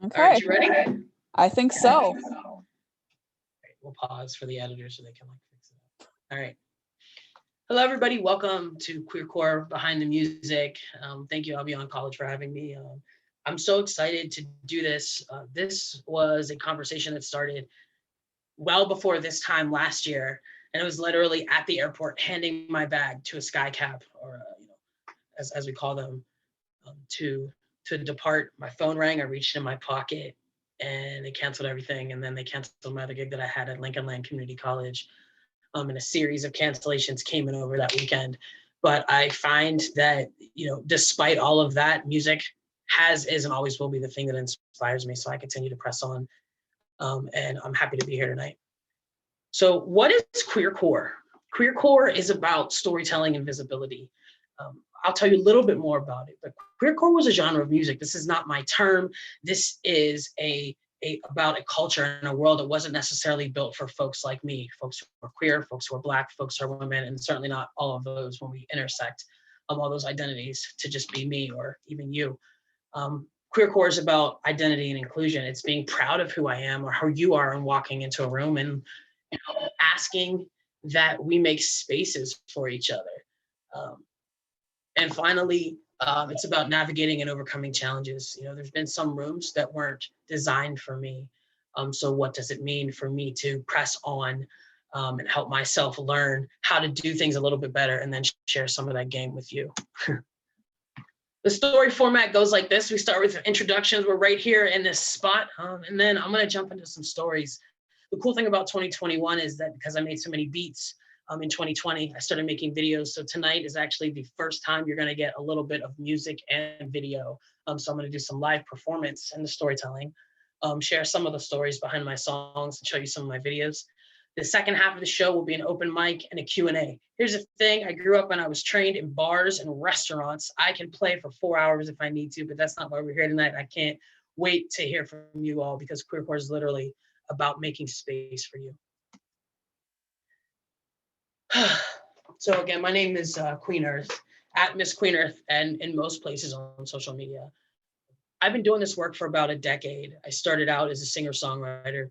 Okay. All right, you ready? I think so. Right, we'll pause for the editor so they can fix it up. All right. Hello, everybody. Welcome to QueerCore Behind the Music. Thank you, Albion College, for having me. I'm so excited to do this. This was a conversation that started well before this time last year, and it was literally at the airport handing my bag to a skycap, or as we call them, to depart. My phone rang. I reached in my pocket, and they canceled everything. And then they canceled my other gig that I had at Lincoln Land Community College. And a series of cancellations came in over that weekend. But I find that, despite all of that, music is and always will be the thing that inspires me. So I continue to press on. And I'm happy to be here tonight. So what is QueerCore? QueerCore is about storytelling and visibility. I'll tell you a little bit more about it, but QueerCore was a genre of music. This is not my term. This is about a culture and a world that wasn't necessarily built for folks like me, folks who are queer, folks who are Black, folks who are women, and certainly not all of those when we intersect all those identities to just be me or even you. QueerCore is about identity and inclusion. It's being proud of who I am or who you are and walking into a room and asking that we make spaces for each other. And finally, it's about navigating and overcoming challenges. There's been some rooms that weren't designed for me. So what does it mean for me to press on and help myself learn how to do things a little bit better and then share some of that game with you? The story format goes like this. We start with introductions. We're right here in this spot. And then I'm going to jump into some stories. The cool thing about 2021 is that because I made so many beats, in 2020, I started making videos. So tonight is actually the first time you're going to get a little bit of music and video. So I'm going to do some live performance and the storytelling, share some of the stories behind my songs and show you some of my videos. The second half of the show will be an open mic and a Q&A. Here's the thing. I grew up and I was trained in bars and restaurants. I can play for 4 hours if I need to, but that's not why we're here tonight. I can't wait to hear from you all because QueerCore is literally about making space for you. So again, my name is QueenEarth, at Miss QueenEarth, and in most places on social media. I've been doing this work for about a decade. I started out as a singer-songwriter,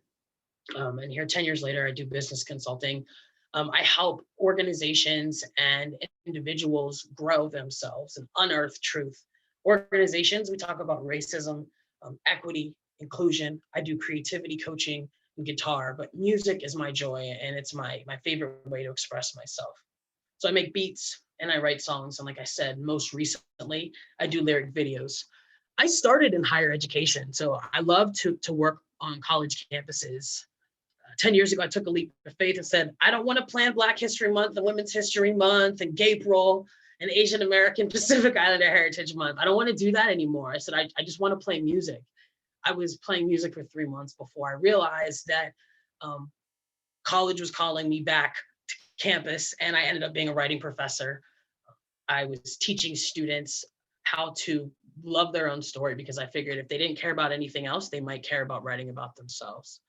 and here 10 years later, I do business consulting. I help organizations and individuals grow themselves and unearth truth. Organizations, we talk about racism, equity, inclusion. I do creativity coaching and guitar, but music is my joy and it's my favorite way to express myself. So I make beats and I write songs. And like I said, most recently, I do lyric videos. I started in higher education. So I love to work on college campuses. 10 years ago, I took a leap of faith and said, I don't want to plan Black History Month and Women's History Month and Gapril and Asian American Pacific Islander Heritage Month. I don't want to do that anymore. I said, I just want to play music. I was playing music for 3 months before I realized that college was calling me back to campus, and I ended up being a writing professor. I was teaching students how to love their own story because I figured if they didn't care about anything else, they might care about writing about themselves.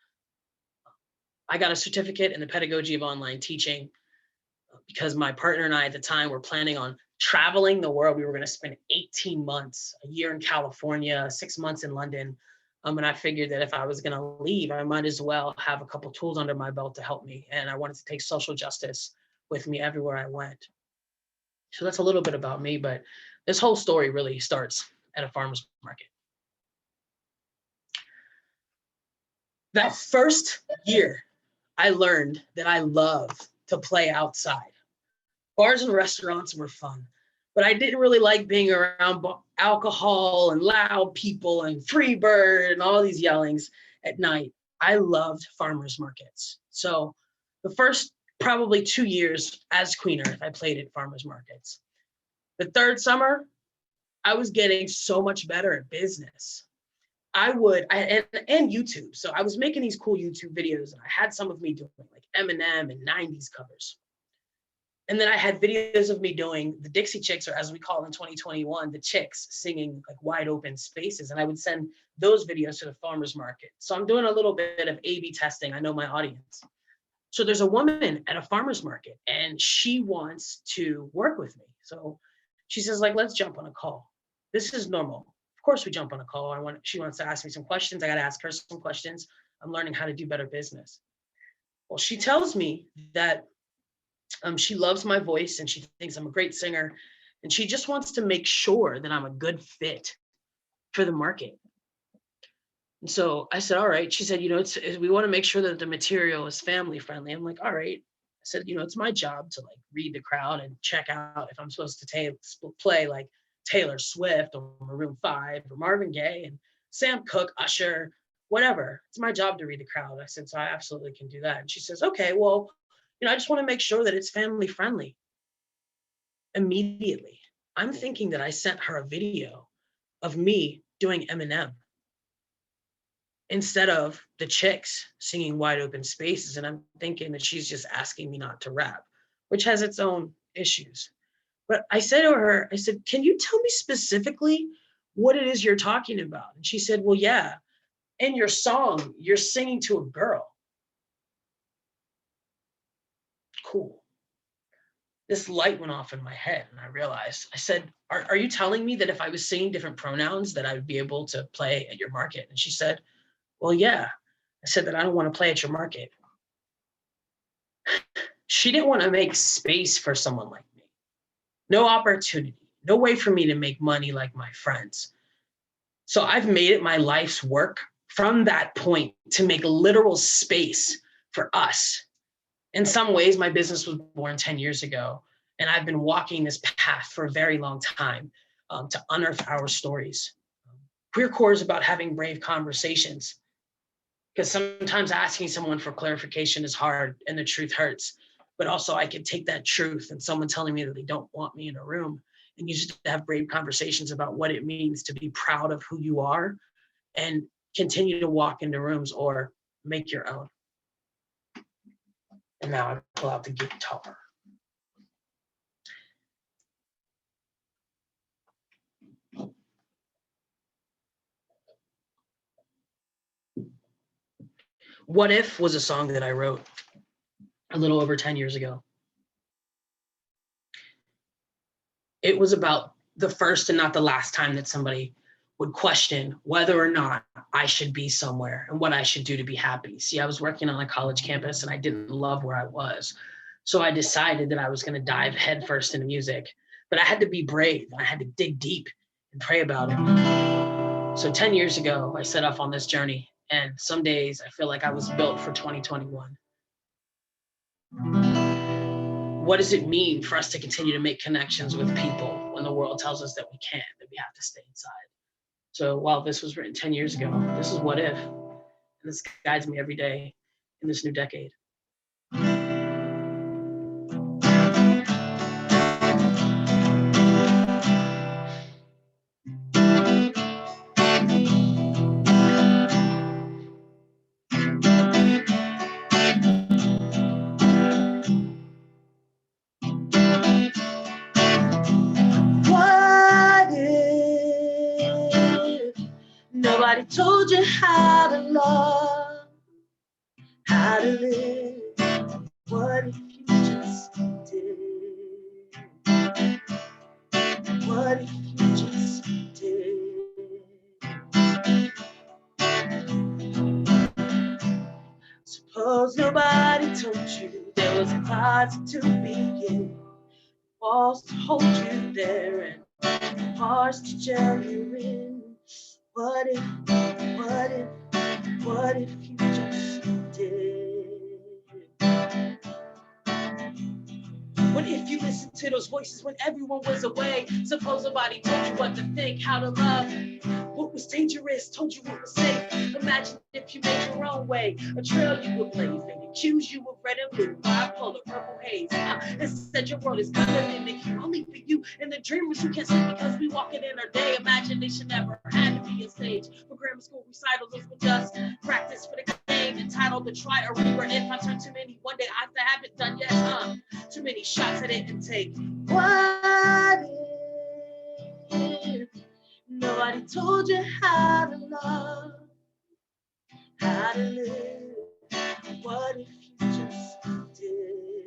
I got a certificate in the pedagogy of online teaching because my partner and I at the time were planning on traveling the world. We were going to spend 18 months, a year in California, 6 months in London. And I figured that if I was going to leave, I might as well have a couple tools under my belt to help me. And I wanted to take social justice with me everywhere I went. So that's a little bit about me, but this whole story really starts at a farmer's market. That first year, I learned that I love to play outside. Bars and restaurants were fun, but I didn't really like being around alcohol and loud people and free bird and all these yellings at night. I loved farmers markets. So the first probably 2 years as QueenEarth, I played at farmers markets. The third summer, I was getting so much better at business. And YouTube. So I was making these cool YouTube videos and I had some of me doing like Eminem and 90s covers. And then I had videos of me doing the Dixie Chicks, or as we call in 2021, the Chicks singing like wide open spaces. And I would send those videos to the farmer's market. So I'm doing a little bit of A/B testing. I know my audience. So there's a woman at a farmer's market and she wants to work with me. So she says, like, let's jump on a call. This is normal. Of course we jump on a call. She wants to ask me some questions. I got to ask her some questions. I'm learning how to do better business. Well, she tells me that she loves my voice and she thinks I'm a great singer. And she just wants to make sure that I'm a good fit for the market. And so I said, all right. She said, we want to make sure that the material is family friendly. I'm like, all right. I said, it's my job to like read the crowd and check out if I'm supposed to play like Taylor Swift or Maroon 5 or Marvin Gaye and Sam Cooke, Usher, whatever. It's my job to read the crowd. I said, so I absolutely can do that. And she says, okay, well, I just want to make sure that it's family friendly. Immediately, I'm thinking that I sent her a video of me doing Eminem instead of the chicks singing Wide Open Spaces. And I'm thinking that she's just asking me not to rap, which has its own issues. But I said to her, I said, can you tell me specifically what it is you're talking about? And she said, well, yeah, in your song, you're singing to a girl. Cool. This light went off in my head and I realized, I said, are you telling me that if I was singing different pronouns that I would be able to play at your market? And she said, well, yeah. I said that I don't want to play at your market. She didn't want to make space for someone like me. No opportunity, no way for me to make money like my friends. So I've made it my life's work from that point to make literal space for us. In some ways, my business was born 10 years ago, and I've been walking this path for a very long time to unearth our stories. QueerCore is about having brave conversations, because sometimes asking someone for clarification is hard and the truth hurts. But also I could take that truth and someone telling me that they don't want me in a room, and you just have brave conversations about what it means to be proud of who you are and continue to walk into rooms or make your own. And now I pull out the guitar. What If was a song that I wrote a little over 10 years ago. It was about the first and not the last time that somebody would question whether or not I should be somewhere and what I should do to be happy. See, I was working on a college campus and I didn't love where I was. So I decided that I was going to dive headfirst into music, but I had to be brave. I had to dig deep and pray about it. So 10 years ago, I set off on this journey, and some days I feel like I was built for 2021. What does it mean for us to continue to make connections with people when the world tells us that we can't, that we have to stay inside? So while this was written 10 years ago, this is What If. And this guides me every day in this new decade. What if nobody told you how to love, how to live? What if you just did? What if you just did? Suppose nobody told you there was a closet to be in, walls to hold you there and hearts to gel you in. What if, what if, what if you just did? What if you listened to those voices when everyone was away? Suppose nobody told you what to think, how to love, what was dangerous, told you what was safe. Imagine if you made your own way, a trail you would blaze. They would choose you with red and blue, bipolar, purple haze. Instead, your world is colored in the hue, only for you and the dreamers who can't sleep because we walking in our day. Imagination never had to be a stage. For grammar school recitals, those were just practice for the game. Entitled to try or rewrite. If I turn too many, one day I haven't done yet. Too many shots I didn't take. What if nobody told you how to love, how to live? What if you just did?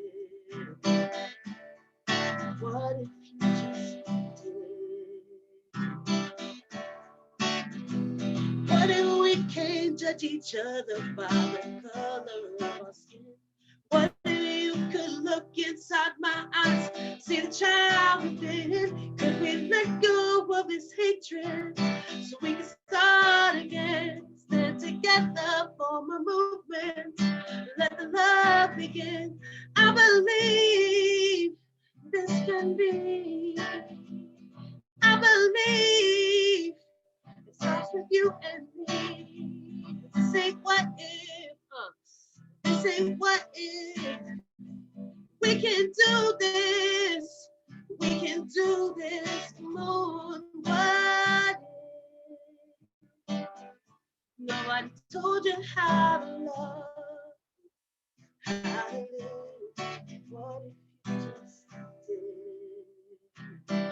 What if you just did? What if we can't judge each other by the color of our skin? What if you could look inside my eyes, see the child within? Could we let go of this hatred so we can start again? Stand together, form a movement, let the love begin. I believe this can be. I believe it starts with you and me. This ain't what if, this ain't what if. We can do this. We can do this. Come on, what if? Nobody told you how to love, how to live. What if you just did?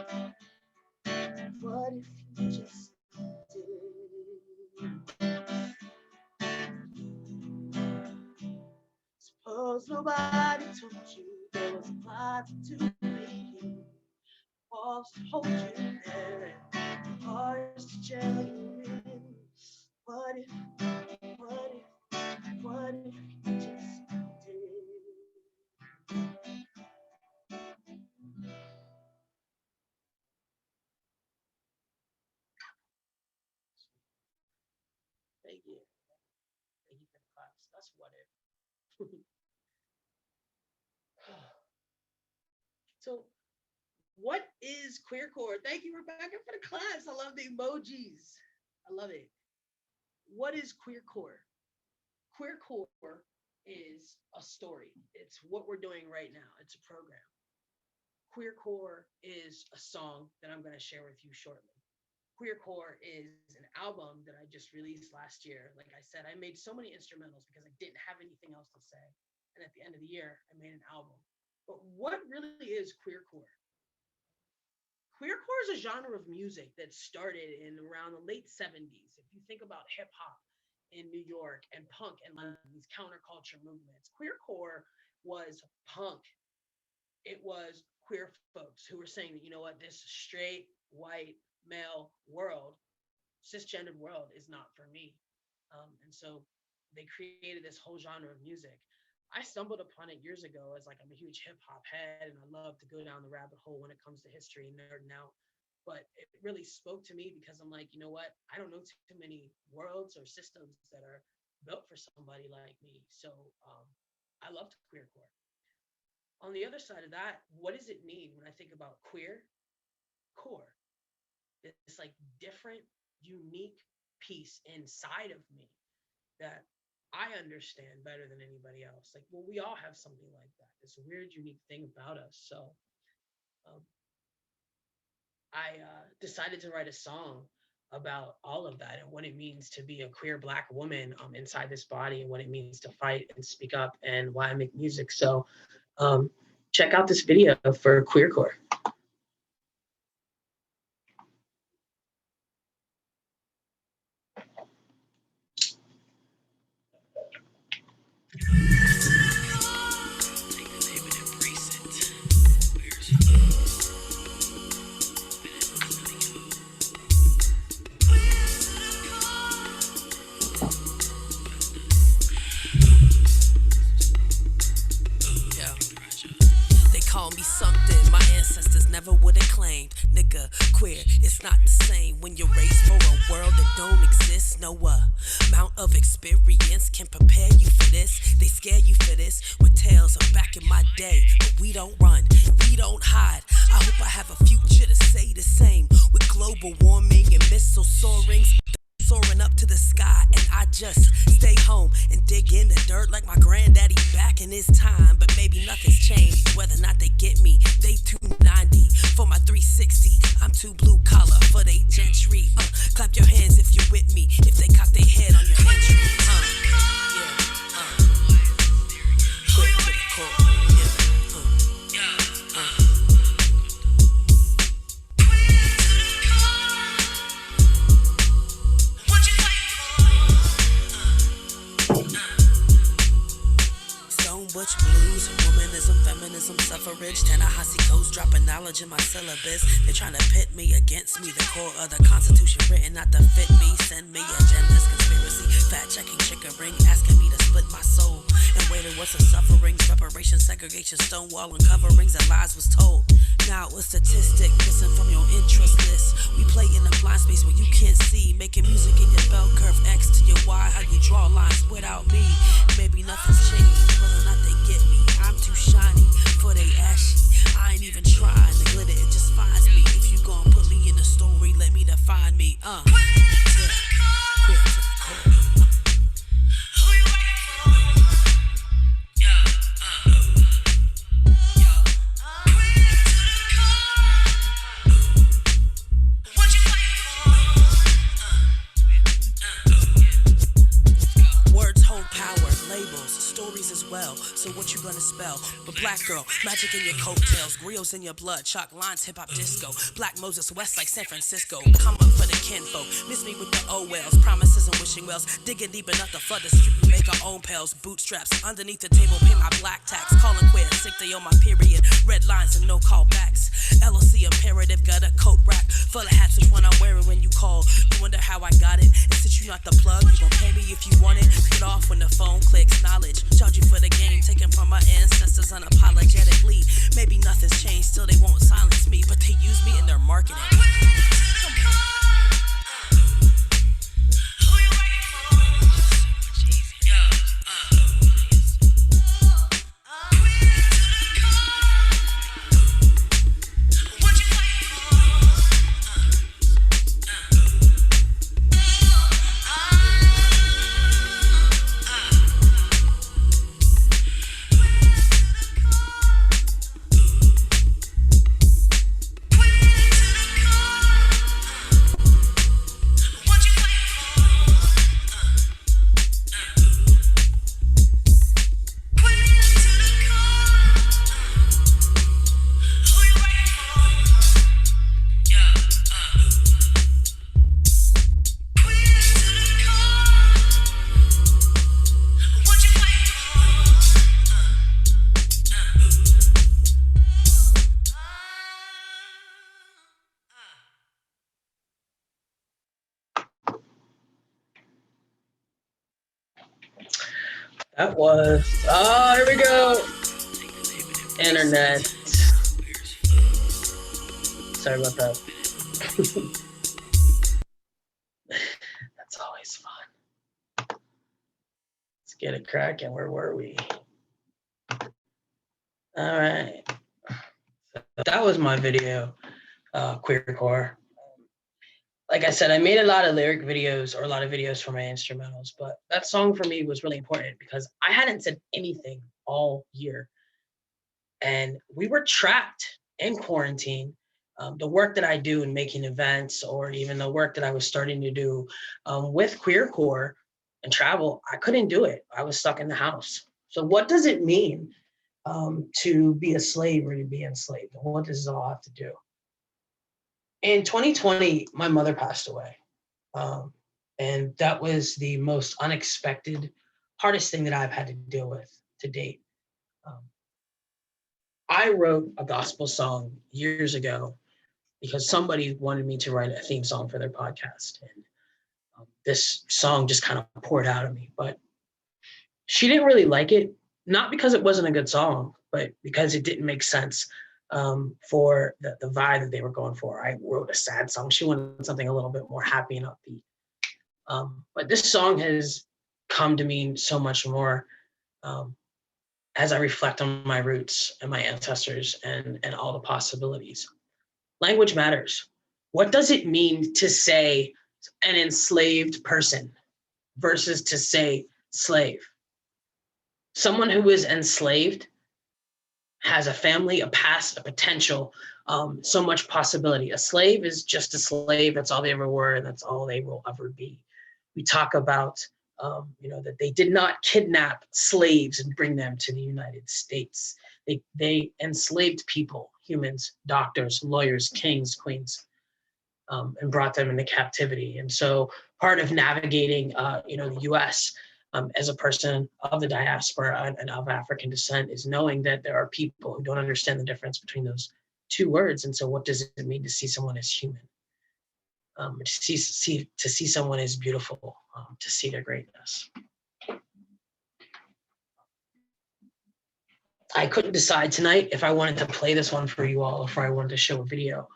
What if you just did? Suppose nobody told you there was a part to be. Walls to hold you there, hearts to gel you in. What if, what if, what if you just did? Thank you. Thank you for the class. That's what if. So, what is QueerCore? Thank you, Rebecca, for the class. I love the emojis. I love it. What is QueerCore? QueerCore is a story. It's what we're doing right now. It's a program. QueerCore is a song that I'm going to share with you shortly. QueerCore is an album that I just released last year. Like I said, I made so many instrumentals because I didn't have anything else to say. And at the end of the year, I made an album. But what really is QueerCore? QueerCore is a genre of music that started in around the late 70s. If you think about hip hop in New York and punk and these counterculture movements, QueerCore was punk. It was queer folks who were saying that, you know what, this straight, white, male world, cisgendered world is not for me. And so they created this whole genre of music. I stumbled upon it years ago as like I'm a huge hip hop head and I love to go down the rabbit hole when it comes to history and nerding out. But it really spoke to me because I'm like, you know what? I don't know too many worlds or systems that are built for somebody like me. So I loved QueerCore. On the other side of that, what does it mean when I think about queer core? This like different, unique piece inside of me that I understand better than anybody else. Like, well, we all have something like that. This weird, unique thing about us. So I decided to write a song about all of that and what it means to be a queer Black woman inside this body and what it means to fight and speak up and why I make music. So check out this video for QueerCore. Queer, it's not the same when you're raised for a world that don't exist. No amount of experience can prepare you for this. They scare you for this with tales of back in my day. But we don't run, we don't hide. I hope I have a future to say the same. With global warming and missile soarings soaring up to the sky, and I just stay home and dig in the dirt like my granddaddy back in his time. But maybe nothing's changed, whether or not they get me. They 290 for my 360. I'm too blue collar for they gentry. Clap your hands if you're with me. If they cock their head on your entry. Quick to the core. Butch blues, womanism, feminism, suffrage, Ta-Nehisi Coast, dropping knowledge in my syllabus. They're trying to pit me against me, the core of the Constitution written not to fit me. Send me agendas. what's the sufferings, reparations, segregation, stonewall, and coverings, and lies was told. Now a statistic missing from your interest list. We play in a blind space where you can't see, making music in your bell curve X to your Y, how you draw lines without me. Maybe nothing's changed, whether or not they get me. I'm too shiny for they ashy. I ain't even trying to glitter, it just finds me. If you gon' put me in a story, let me define me. Yeah. Queer to the core. Who you waiting for? Yeah. Queer to the core. What you waiting for? Words hold power, labels, stories as well. So what you gonna spell? But black girl, magic in your coattails, griots in your blood, chalk lines, hip hop disco. Black Moses West like San Francisco. Come up for the kinfolk, miss me with the O-wells, promises and wishing wells. Digging deep enough to flood the street, we make our own pails. Bootstraps underneath the table, pay my black tax. Calling queer, sick day on my period. Red lines and no callbacks. LOC imperative, got a coat rack full of hats, which one I'm wearing when you call. You wonder how I got it, and since you not the plug, you gon' pay me if you want it. Get off when the phone clicks, knowledge. Charge you for the game, taken from my ancestors unapologetically. Maybe nothing's changed, still they won't silence me, but they use me in their marketing. That was, here we go. Internet. Sorry about that. That's always fun. Let's get it cracking. Where were we? All right. So that was my video, QueerCore. Like I said, I made a lot of lyric videos or a lot of videos for my instrumentals, but that song for me was really important because I hadn't said anything all year. And we were trapped in quarantine. The work that I do in making events, or even the work that I was starting to do with QueerCore and travel, I couldn't do it. I was stuck in the house. So what does it mean to be a slave or to be enslaved? And what does it all have to do? In 2020, my mother passed away. And that was the most unexpected, hardest thing that I've had to deal with to date. I wrote a gospel song years ago because somebody wanted me to write a theme song for their podcast. And this song just kind of poured out of me. But she didn't really like it, not because it wasn't a good song, but because it didn't make sense for the vibe that they were going for. I wrote a sad song. She wanted something a little bit more happy and upbeat. But this song has come to mean so much more as I reflect on my roots and my ancestors and all the possibilities. Language matters. What does it mean to say an enslaved person versus to say slave? Someone who is enslaved has a family, a past, a potential, so much possibility. A slave is just a slave. That's all they ever were, and that's all they will ever be. We talk about, that they did not kidnap slaves and bring them to the United States. They enslaved people, humans, doctors, lawyers, kings, queens, and brought them into captivity. And so part of navigating, the U.S. As a person of the diaspora and of African descent is knowing that there are people who don't understand the difference between those two words. And so what does it mean to see someone as human? To see someone as beautiful, to see their greatness. I couldn't decide tonight if I wanted to play this one for you all or if I wanted to show a video.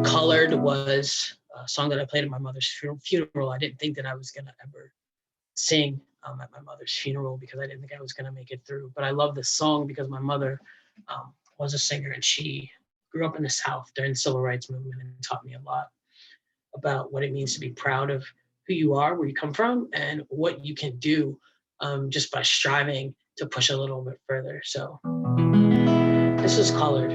Colored was a song that I played at my mother's funeral. I didn't think that I was going to ever sing at my mother's funeral because I didn't think I was going to make it through. But I love this song because my mother was a singer, and she grew up in the South during the Civil Rights Movement and taught me a lot about what it means to be proud of who you are, where you come from, and what you can do just by striving to push a little bit further. So this is Colored.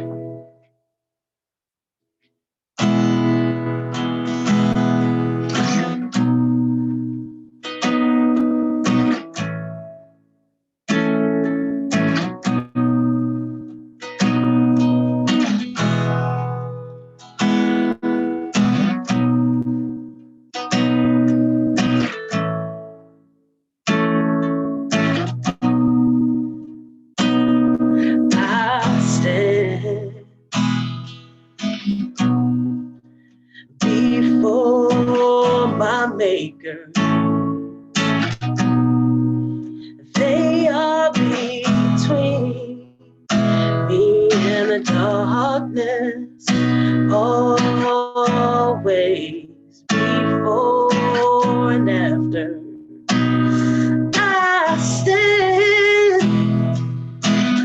I stand before my Maker. They are between me and the darkness, always before and after. I stand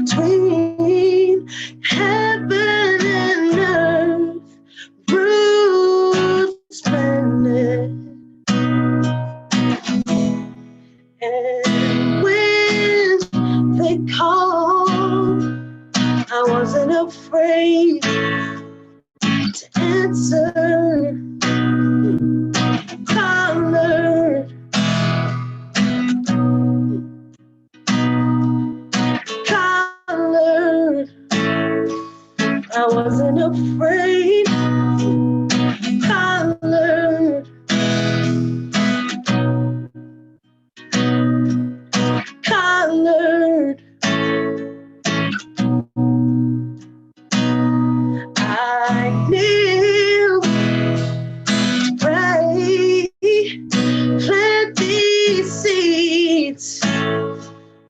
between heaven and earth, roots planted, and when they call, I wasn't afraid to answer. Colored, colored, I wasn't afraid. Colored, colored, I kneel, pray, plant these seeds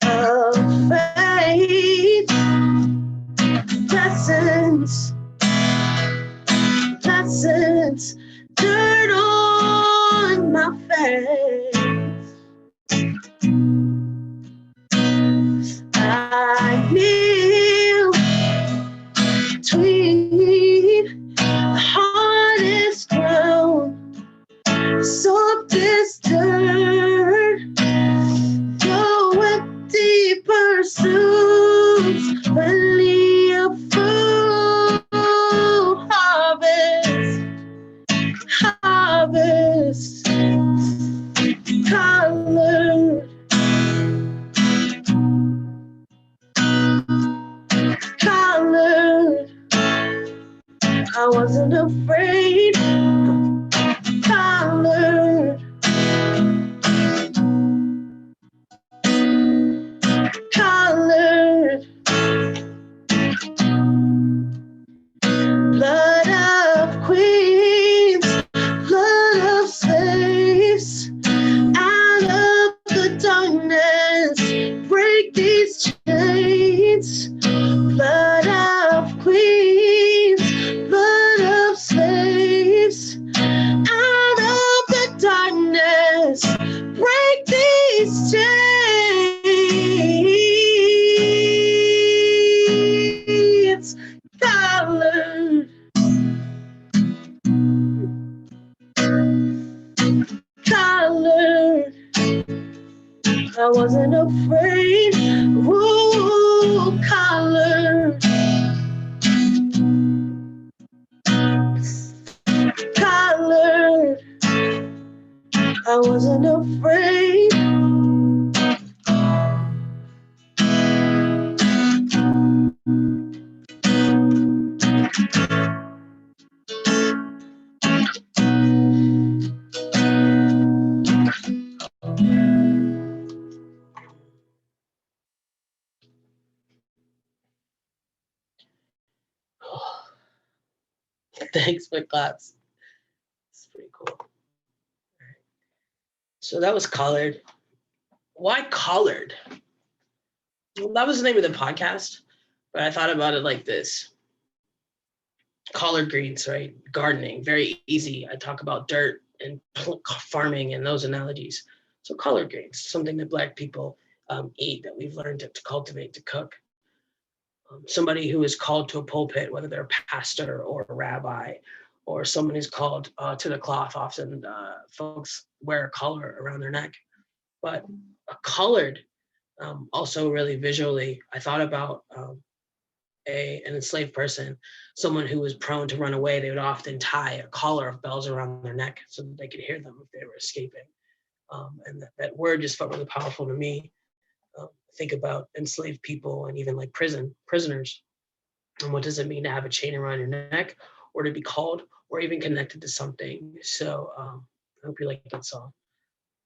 of faith, lessons, lessons, dirt on my face. I kneel between the hardest ground, softest dirt, your empty pursuits, only a full harvest, harvest, colored, colored, I wasn't afraid. Colored, colored, blood of queens, blood of slaves, out of the darkness, break these chains. Blood of queens, blood of slaves, out of the darkness, break these chains. Colored, colored, I wasn't afraid. Ooh, colored, colored, I wasn't afraid. Thanks for claps. It's pretty cool. All right. So that was Colored. Why Colored? Well, that was the name of the podcast, but I thought about it like this. Collard greens, right? Gardening, very easy. I talk about dirt and farming and those analogies. So collard greens, something that Black people eat, that we've learned to cultivate, to cook. Somebody who is called to a pulpit, whether they're a pastor or a rabbi, or someone who's called to the cloth. Often folks wear a collar around their neck, but a collard, also really visually, I thought about an enslaved person, someone who was prone to run away. They would often tie a collar of bells around their neck so that they could hear them if they were escaping. And that word just felt really powerful to me. Think about enslaved people and even like prisoners. And what does it mean to have a chain around your neck, or to be called, or even connected to something? So I hope you like that song.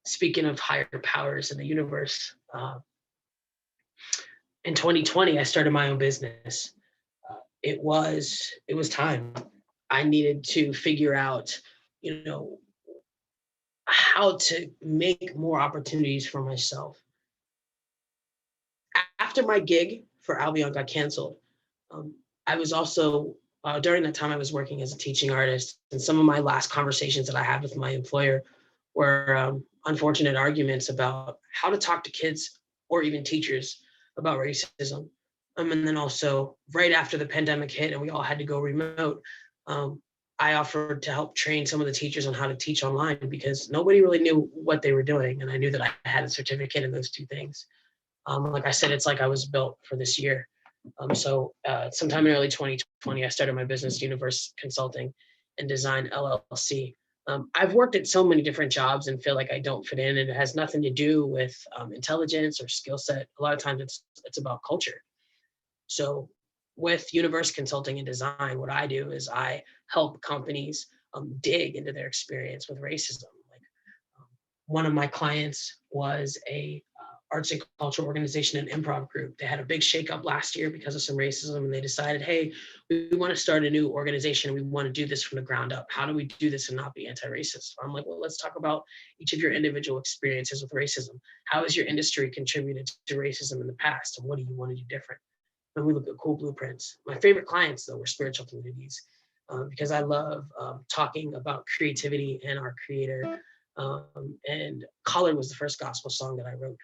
Speaking of higher powers in the universe, in 2020, I started my own business. It was time. I needed to figure out, how to make more opportunities for myself. After my gig for Albion got canceled, I was also during that time I was working as a teaching artist, and some of my last conversations that I had with my employer were unfortunate arguments about how to talk to kids or even teachers about racism. And then also right after the pandemic hit and we all had to go remote, I offered to help train some of the teachers on how to teach online because nobody really knew what they were doing. And I knew that I had a certificate in those two things. Like I said, it's like I was built for this year. So sometime in early 2020, I started my business, Universe Consulting and Design LLC. I've worked at so many different jobs and feel like I don't fit in, and it has nothing to do with intelligence or skill set. A lot of times it's about culture. So with Universe Consulting and Design, what I do is I help companies dig into their experience with racism. Like one of my clients was a arts and cultural organization and improv group. They had a big shakeup last year because of some racism, and they decided, hey, we want to start a new organization. We want to do this from the ground up. How do we do this and not be anti-racist? I'm like, well, let's talk about each of your individual experiences with racism. How has your industry contributed to racism in the past, and what do you want to do different? And we look at cool blueprints. My favorite clients, though, were spiritual communities because I love talking about creativity and our creator. And Collard was the first gospel song that I wrote.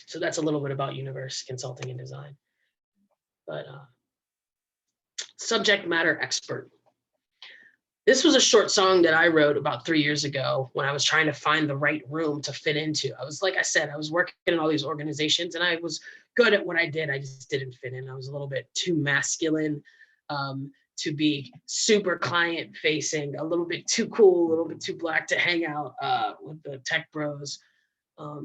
So that's a little bit about Universe Consulting and Design. But subject matter expert. This was a short song that I wrote about 3 years ago when I was trying to find the right room to fit into. I was, like I said, I was working in all these organizations and I was good at what I did. I just didn't fit in. I was a little bit too masculine to be super client facing, a little bit too cool, a little bit too Black to hang out with the tech bros.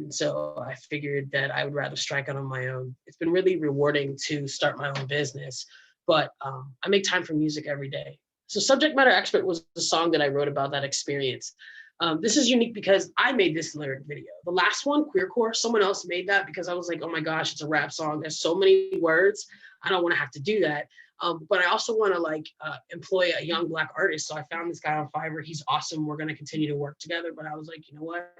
So I figured that I would rather strike out on my own. It's been really rewarding to start my own business, but I make time for music every day. So Subject Matter Expert was the song that I wrote about that experience. This is unique because I made this lyric video. The last one, QueerCore, someone else made that because I was like, oh my gosh, it's a rap song. There's so many words. I don't want to have to do that. But I also want to employ a young Black artist. So I found this guy on Fiverr. He's awesome. We're going to continue to work together. But I was like, you know what?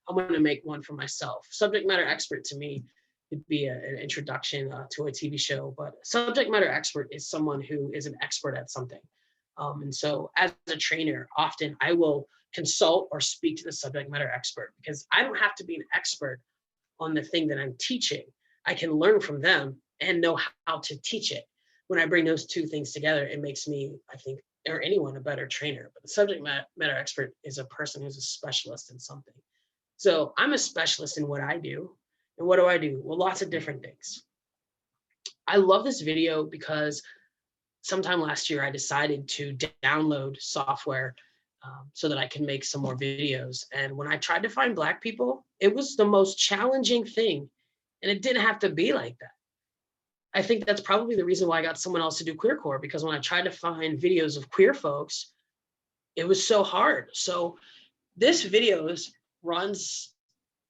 I'm going to make one for myself. Subject matter expert to me could be an introduction to a TV show, but subject matter expert is someone who is an expert at something. And so as a trainer, often I will consult or speak to the subject matter expert because I don't have to be an expert on the thing that I'm teaching. I can learn from them and know how to teach it. When I bring those two things together, it makes me, I think, or anyone a better trainer. But the subject matter expert is a person who's a specialist in something. So I'm a specialist in what I do. And what do I do? Well, lots of different things. I love this video because sometime last year I decided to download software so that I can make some more videos. And when I tried to find Black people, it was the most challenging thing. And it didn't have to be like that. I think that's probably the reason why I got someone else to do QueerCore, because when I tried to find videos of queer folks, it was so hard. So this video runs,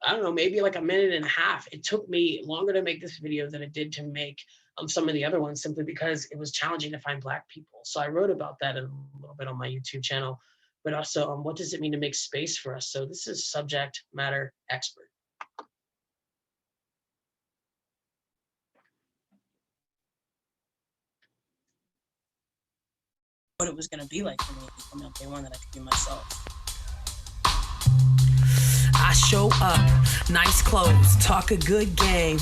I don't know, maybe like a minute and a half. It took me longer to make this video than it did to make some of the other ones, simply because it was challenging to find Black people. So I wrote about that a little bit on my YouTube channel, but also what does it mean to make space for us? So this is subject matter expert. what it was going to be like for me from day one, that I could be myself. I show up, nice clothes, talk a good game.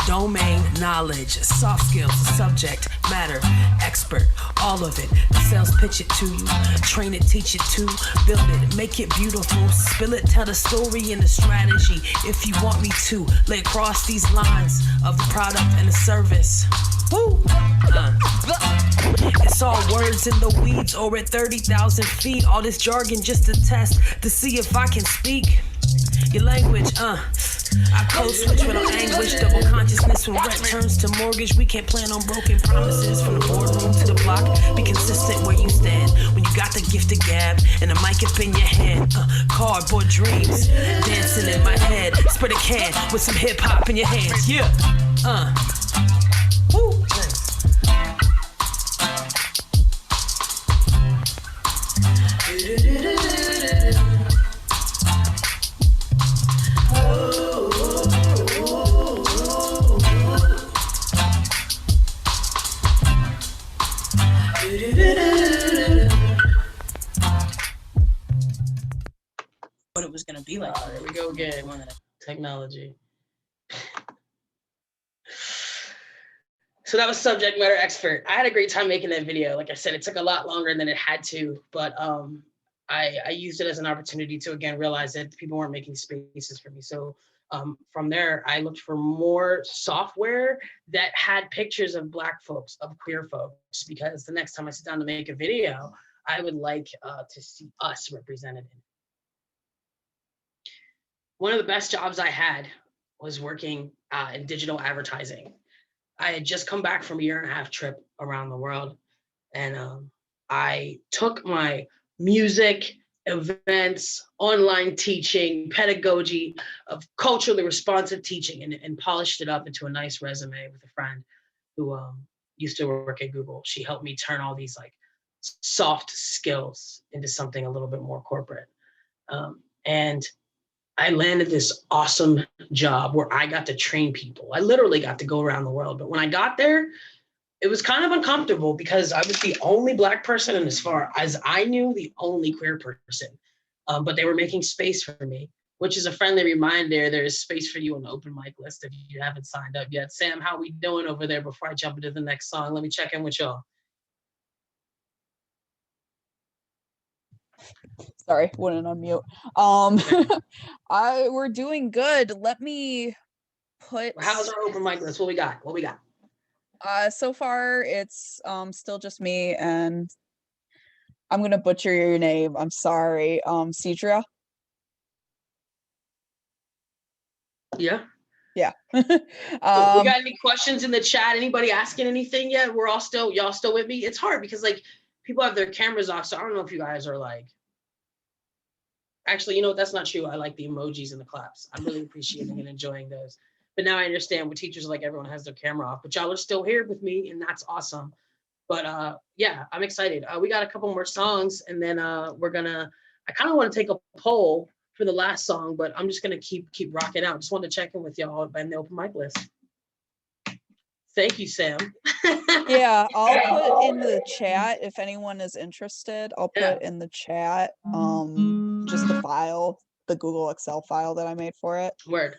Domain knowledge, soft skills, subject matter, expert, all of it. Sales pitch it to you, train it, teach it to, build it, make it beautiful, spill it, tell the story and the strategy. If you want me to, lay across these lines of the product and the service. Woo! It's all words in the weeds or at 30,000 feet. All this jargon just to test to see if I can speak your language. I code switch without anguish, double consciousness when rent turns to mortgage. We can't plan on broken promises from the boardroom to the block. Be consistent where you stand when you got the gift of gab and the mic up in your hand. Cardboard dreams dancing in my head. Spread a can with some hip hop in your hands. Yeah. Woo. What it was going to be like. There we go again. Technology. So that was subject matter expert. I had a great time making that video. Like I said, it took a lot longer than it had to, but I used it as an opportunity to, again, realize that people weren't making spaces for me. So from there, I looked for more software that had pictures of Black folks, of queer folks, because the next time I sit down to make a video, I would like to see us represented in it. One of the best jobs I had was working in digital advertising. I had just come back from a 1.5-year trip around the world, and I took my music, events, online teaching, pedagogy of culturally responsive teaching and polished it up into a nice resume with a friend who used to work at Google. She helped me turn all these like soft skills into something a little bit more corporate. And I landed this awesome job where I got to train people. I literally got to go around the world. But when I got there, it was kind of uncomfortable because I was the only Black person, and as far as I knew, the only queer person. But they were making space for me, which is a friendly reminder. There is space for you on the open mic list if you haven't signed up yet. Sam, how we doing over there before I jump into the next song? Let me check in with y'all. Sorry, wouldn't unmute. We're doing good. Let me put. How's our open mic list? What we got? So far it's still just me, and I'm gonna butcher your name. I'm sorry. Cedra. Yeah. Yeah. We got any questions in the chat? Anybody asking anything yet? Y'all still with me? It's hard because like people have their cameras off, so I don't know if you guys are like. Actually, you know what? That's not true. I like the emojis and the claps. I'm really appreciating and enjoying those. But now I understand what teachers are like. Everyone has their camera off, but y'all are still here with me, and that's awesome. But yeah, I'm excited. We got a couple more songs, and then we're gonna. I kind of want to take a poll for the last song, but I'm just gonna keep rocking out. Just wanted to check in with y'all and the open mic list. Thank you, Sam. Yeah, I'll put in the chat if anyone is interested. I'll put in the chat just the file, the Google Excel file that I made for it. Word.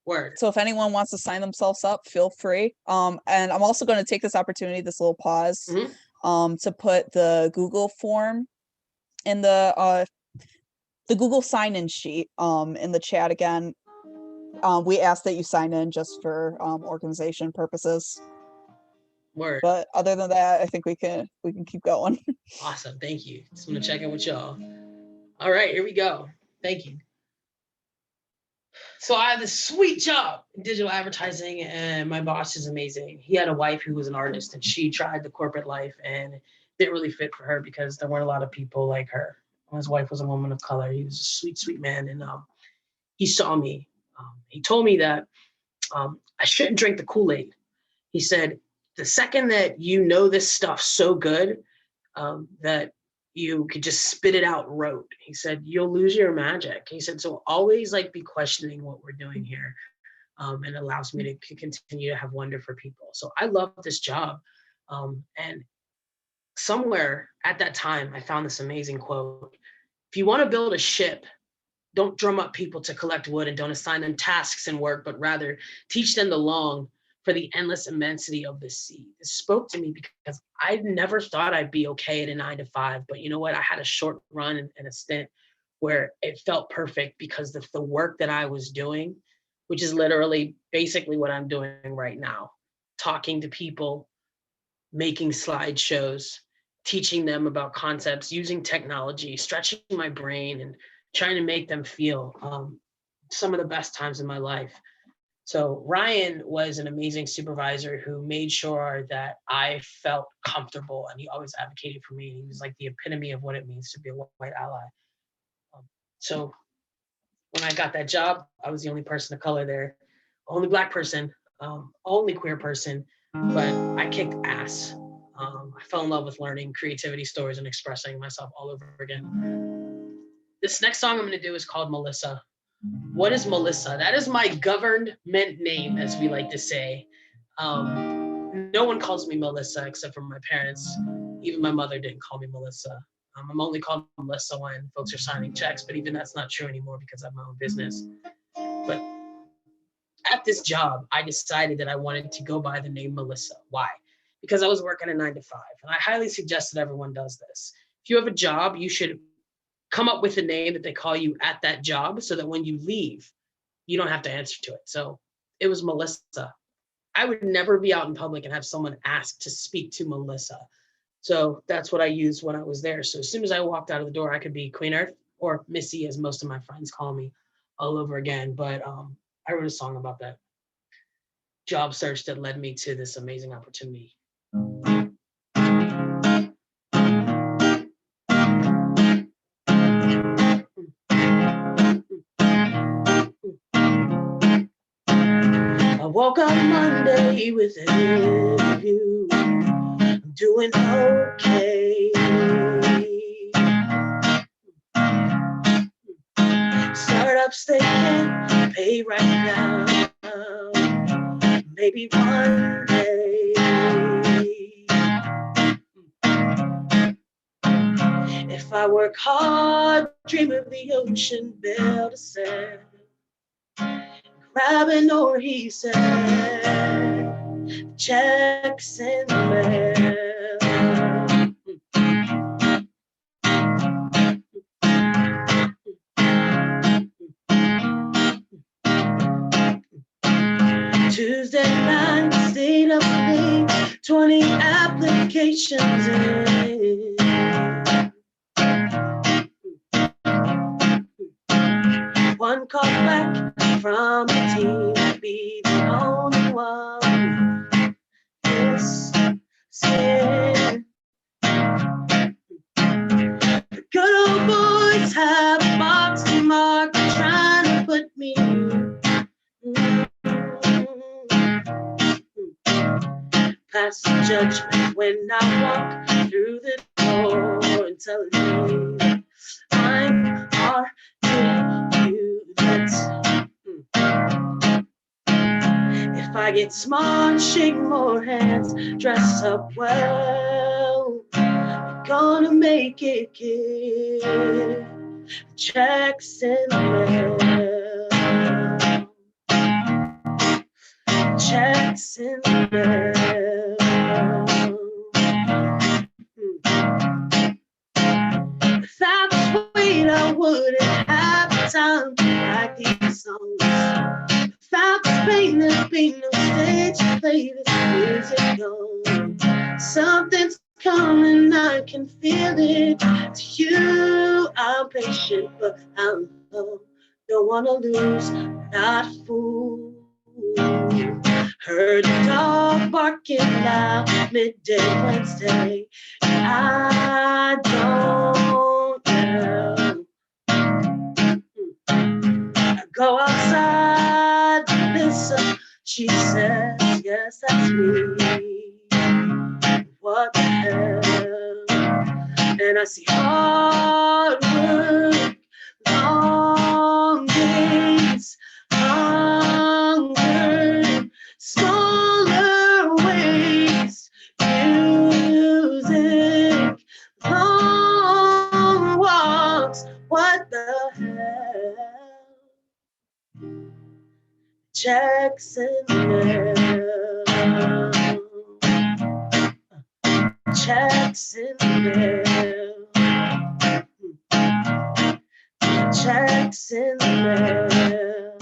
Word. So if anyone wants to sign themselves up, feel free. And I'm also going to take this opportunity, this little pause, to put the Google form in the Google sign-in sheet in the chat again. We ask that you sign in just for organization purposes. Word. But other than that, I think we can keep going. Awesome. Thank you. Just want to check in with y'all. All right, here we go. Thank you. So I have this sweet job in digital advertising, and my boss is amazing. He had a wife who was an artist, and she tried the corporate life, and it didn't really fit for her because there weren't a lot of people like her. His wife was a woman of color. He was a sweet, sweet man, and he saw me. He told me that I shouldn't drink the Kool-Aid. He said, the second that you know this stuff so good that you could just spit it out rote, he said, you'll lose your magic. He said, so always like be questioning what we're doing here. And it allows me to continue to have wonder for people. So I love this job. And somewhere at that time, I found this amazing quote. If you want to build a ship, don't drum up people to collect wood and don't assign them tasks and work, but rather teach them to long for the endless immensity of the sea. This spoke to me because I never thought I'd be okay at a 9 to 5, but you know what? I had a short run and a stint where it felt perfect because the work that I was doing, which is literally basically what I'm doing right now, talking to people, making slideshows, teaching them about concepts, using technology, stretching my brain and trying to make them feel some of the best times in my life. So Ryan was an amazing supervisor who made sure that I felt comfortable, and he always advocated for me. He was like the epitome of what it means to be a white ally. So when I got that job, I was the only person of color there, only Black person, only queer person, but I kicked ass. I fell in love with learning creativity, stories, and expressing myself all over again. This next song I'm going to do is called Melissa. What is Melissa? That is my government name, as we like to say. No one calls me Melissa except for my parents. Even my mother didn't call me Melissa. I'm only called Melissa when folks are signing checks, but even that's not true anymore because I have my own business. But at this job, I decided that I wanted to go by the name Melissa. Why? Because I was working a 9 to 5, and I highly suggest that everyone does this. If you have a job, you should come up with a name that they call you at that job so that when you leave, you don't have to answer to it. So it was Melissa. I would never be out in public and have someone ask to speak to Melissa. So that's what I used when I was there. So as soon as I walked out of the door, I could be QueenEarth or Missy, as most of my friends call me, all over again. But I wrote a song about that job search that led me to this amazing opportunity. I woke up Monday with an interview. I'm doing okay. Startups, they can't pay right now. Maybe one day. If I work hard, dream of the ocean, build a sand. Grabbing or he said, checks in the mail. Tuesday night, stayed up late, 20 applications in. One call back from the team, be the only one. This sin. The good old boys have a box to mark, trying to put me. Pass judgment when I walk through the door and telling me I'm articulate. If I get smart, shake more hands, dress up well, you're gonna make it, kid. Checks in the mail. Checks in the mail. Without the weight, I wouldn't have the time to write these songs. Without the pain, there'd be no stage to play this music on. Something's coming, I can feel it. To you, I'm patient, but I'm low. Don't wanna lose, not a fool. Heard a dog barking loud midday Wednesday. I don't know. I go outside, Melissa. She says, yes, that's me. What the hell? And I see hard work, long days, hunger, smaller ways. You checks in the mail. Checks in the mail. Checks in the mail.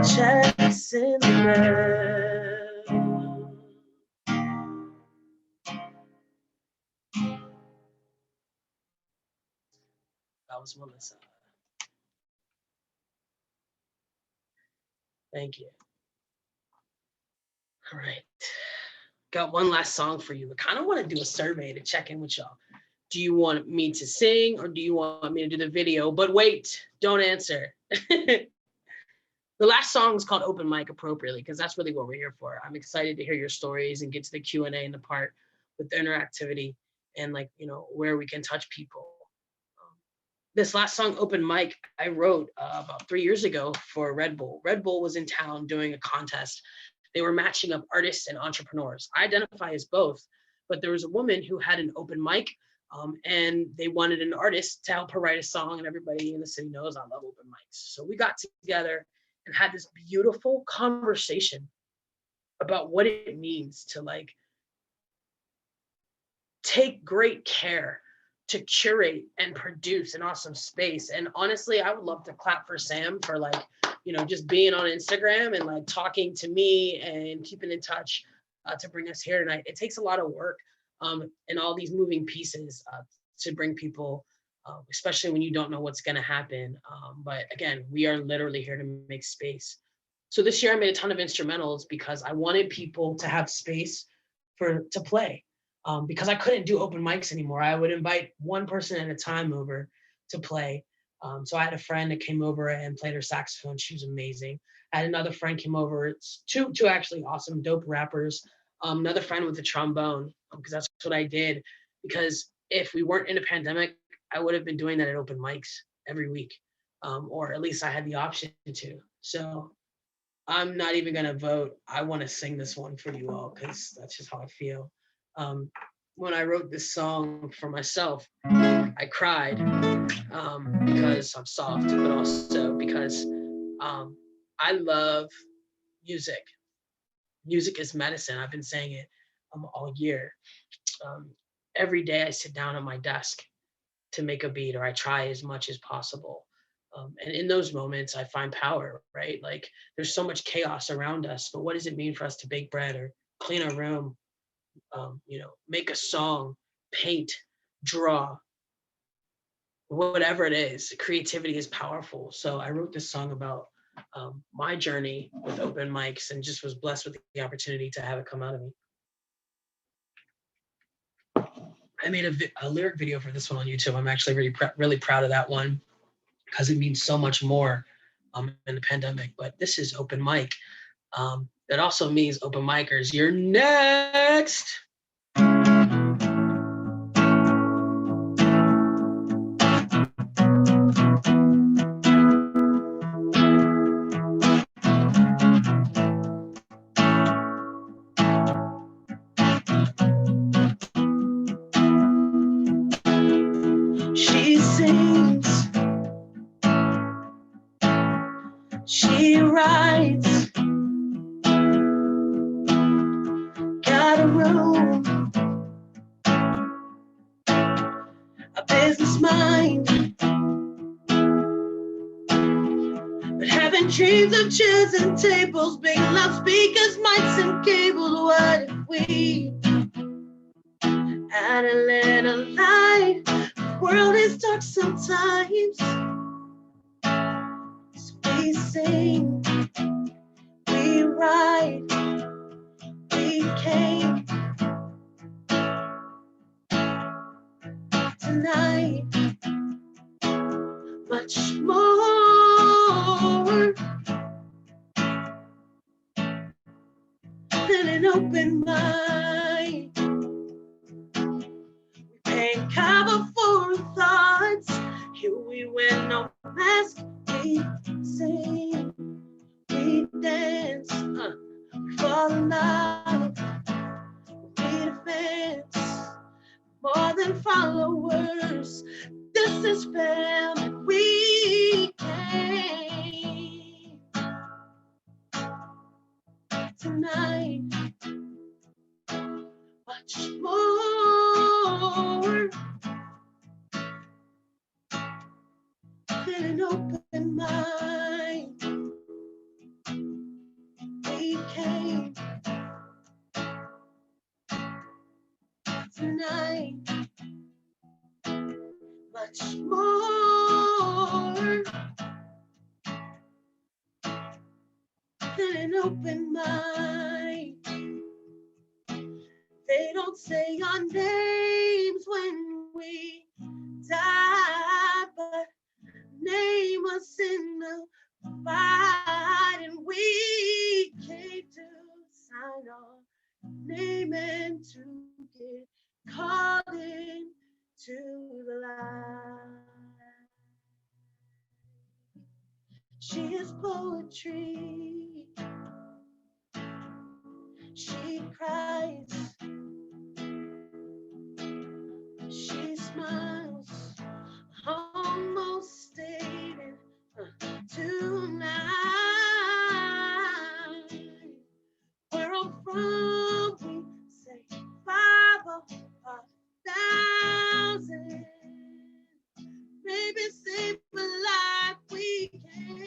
Checks in the mail. That was Melissa. Thank you. All right. Got one last song for you. I kind of want to do a survey to check in with y'all. Do you want me to sing or do you want me to do the video? But wait, don't answer. The last song is called Open Mic appropriately because that's really what we're here for. I'm excited to hear your stories and get to the Q&A and the part with the interactivity and like, you know, where we can touch people. This last song, Open Mic, I wrote about 3 years ago for Red Bull. Red Bull was in town doing a contest. They were matching up artists and entrepreneurs. I identify as both, but there was a woman who had an open mic and they wanted an artist to help her write a song, and everybody in the city knows I love open mics. So we got together and had this beautiful conversation about what it means to like take great care to curate and produce an awesome space. And honestly, I would love to clap for Sam for like, you know, just being on Instagram and like talking to me and keeping in touch to bring us here tonight. It takes a lot of work and all these moving pieces to bring people, especially when you don't know what's going to happen. But again, we are literally here to make space. So this year I made a ton of instrumentals because I wanted people to have space to play. Because I couldn't do open mics anymore. I would invite one person at a time over to play. So I had a friend that came over and played her saxophone. She was amazing. I had another friend came over. It's two actually awesome, dope rappers. Another friend with a trombone, because that's what I did. Because if we weren't in a pandemic, I would have been doing that at open mics every week, or at least I had the option to. So I'm not even gonna vote. I want to sing this one for you all because that's just how I feel. When I wrote this song for myself, I cried because I'm soft, but also because I love music. Music is medicine. I've been saying it all year. Every day I sit down at my desk to make a beat, or I try as much as possible. And in those moments, I find power, right? Like there's so much chaos around us, but what does it mean for us to bake bread or clean our room? You know, make a song, paint, draw, whatever it is. Creativity is powerful. So I wrote this song about my journey with open mics and just was blessed with the opportunity to have it come out of me. I made a lyric video for this one on YouTube. I'm actually really proud of that one because it means so much more in the pandemic. But this is Open Mic. That also means open micers. You're next. She sings, she writes, got a room, a business mind, but having dreams of chairs and tables, big loudspeakers, mics and cables. What if we add a little light? The world is dark sometimes, so we sing, we write, we came tonight, much more than an open mic. We paying cover for our thoughts. Here we wear no mask. We sing, we dance, we fall in love. We need fans, more than followers. This is family. We came tonight. Much more than an open mind. We came tonight. Much more than an open mind. They don't say our names when we die, but name us in the fight, and we came to sign our name and to get called into the light. She is poetry. She cries. She smiles. Almost stated tonight. Where I'm from, we say 5,000. Maybe save a life we came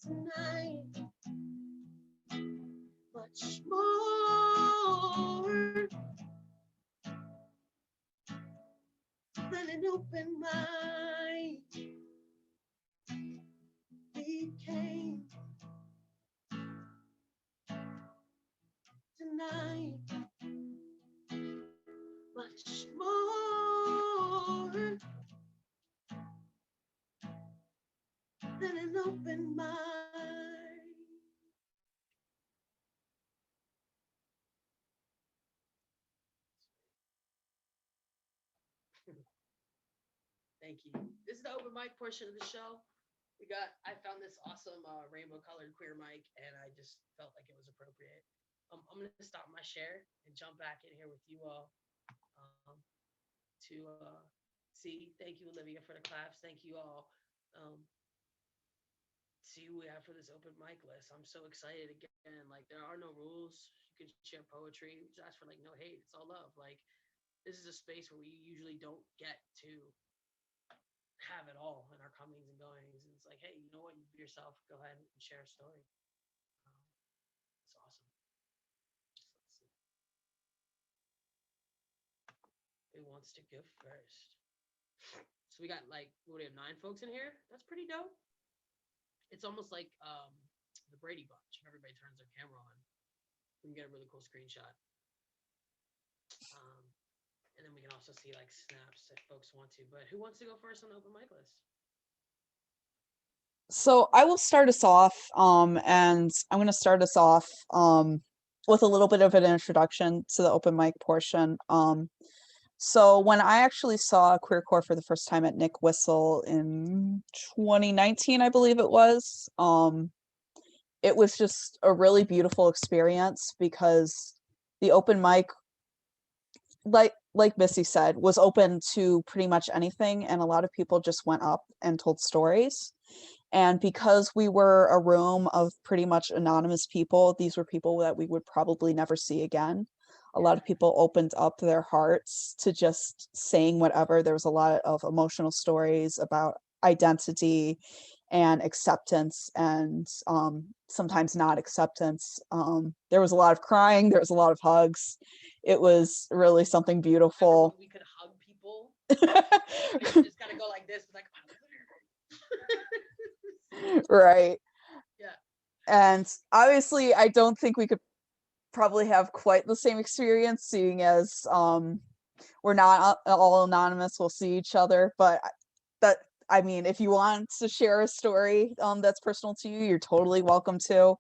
tonight. Much more than an open mind. We came tonight. Much more than an open mind. Thank you. This is the open mic portion of the show. I found this awesome rainbow colored queer mic, and I just felt like it was appropriate. I'm going to stop my share and jump back in here with you all to see. Thank you, Olivia, for the claps. Thank you all. See who we have for this open mic list. I'm so excited again. Like, there are no rules. You can share poetry. We just ask for like no hate. It's all love. Like, this is a space where we usually don't get to have it all in our comings and goings. And it's like, hey, you know what? You be yourself. Go ahead and share a story. It's awesome. Let's see. Who wants to go first? So we got like, what do we have, 9 folks in here? That's pretty dope. It's almost like the Brady Bunch. If everybody turns their camera on, we can get a really cool screenshot. And then we can also see like snaps if folks want to. But who wants to go first on the open mic list? So I will start us off, and I'm going to start us off with a little bit of an introduction to the open mic portion. So when I actually saw QueerCore for the first time at Nick Whistle in 2019, I believe it was just a really beautiful experience, because the open mic, like Missy said, was open to pretty much anything, and a lot of people just went up and told stories. And because we were a room of pretty much anonymous people, these were people that we would probably never see again. A lot of people opened up their hearts to just saying whatever. There was a lot of emotional stories about identity and acceptance, and sometimes not acceptance. There was a lot of crying. There was a lot of hugs. It was really something beautiful. We could hug people. We just gotta go like this. Like, right. Yeah. And obviously, I don't think we could probably have quite the same experience, seeing as we're not all anonymous. We'll see each other, but I mean, if you want to share a story that's personal to you, you're totally welcome to.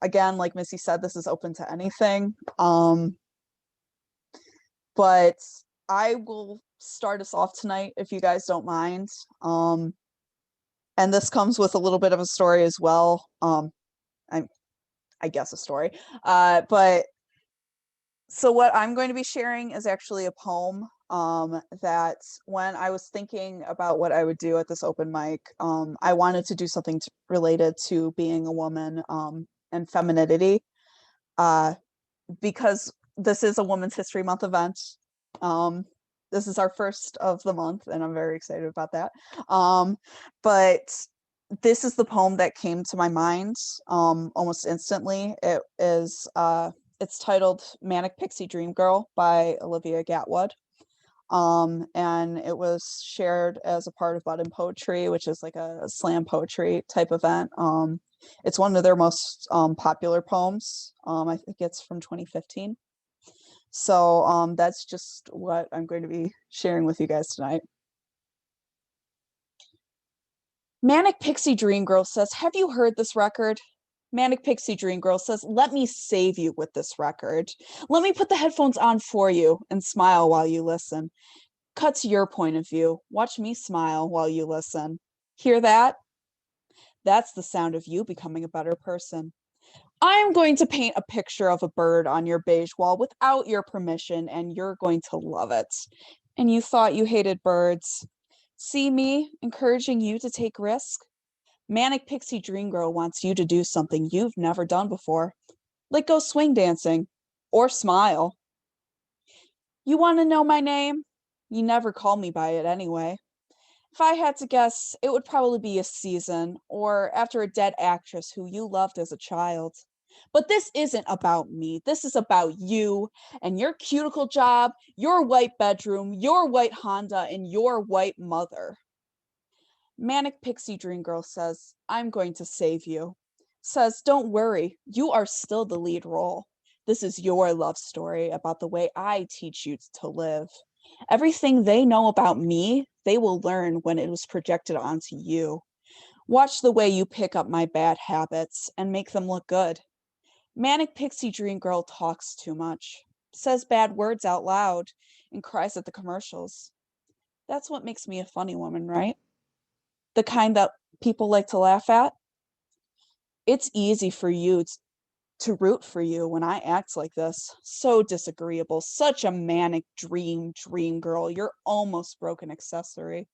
Again, like Missy said, this is open to anything. But I will start us off tonight, if you guys don't mind. And this comes with a little bit of a story as well. I guess a story. But so what I'm going to be sharing is actually a poem that when I was thinking about what I would do at this open mic, I wanted to do something related to being a woman and femininity, because this is a Women's History Month event. This is our first of the month, and I'm very excited about that. But this is the poem that came to my mind almost instantly. It's titled Manic Pixie Dream Girl by Olivia Gatwood. And it was shared as a part of Bud and Poetry, which is like a slam poetry type event. It's one of their most popular poems. I think it's from 2015. So that's just what I'm going to be sharing with you guys tonight. Manic Pixie Dream Girl says, have you heard this record? Manic Pixie Dream Girl says, let me save you with this record. Let me put the headphones on for you and smile while you listen. Cut to your point of view. Watch me smile while you listen. Hear that? That's the sound of you becoming a better person. I am going to paint a picture of a bird on your beige wall without your permission, and you're going to love it. And you thought you hated birds. See me encouraging you to take risk? Manic Pixie Dream Girl wants you to do something you've never done before, like go swing dancing or smile. You want to know my name? You never call me by it anyway. If I had to guess, it would probably be a season or after a dead actress who you loved as a child. But this isn't about me. This is about you and your cuticle job, your white bedroom, your white Honda, and your white mother. Manic Pixie Dream Girl says, I'm going to save you. Says, don't worry, you are still the lead role. This is your love story about the way I teach you to live. Everything they know about me, they will learn when it was projected onto you. Watch the way you pick up my bad habits and make them look good. Manic Pixie Dream Girl talks too much, says bad words out loud, and cries at the commercials. That's what makes me a funny woman, right? The kind that people like to laugh at. It's easy for you to root for you when I act like this. So disagreeable, such a manic dream girl. You're almost broken accessory.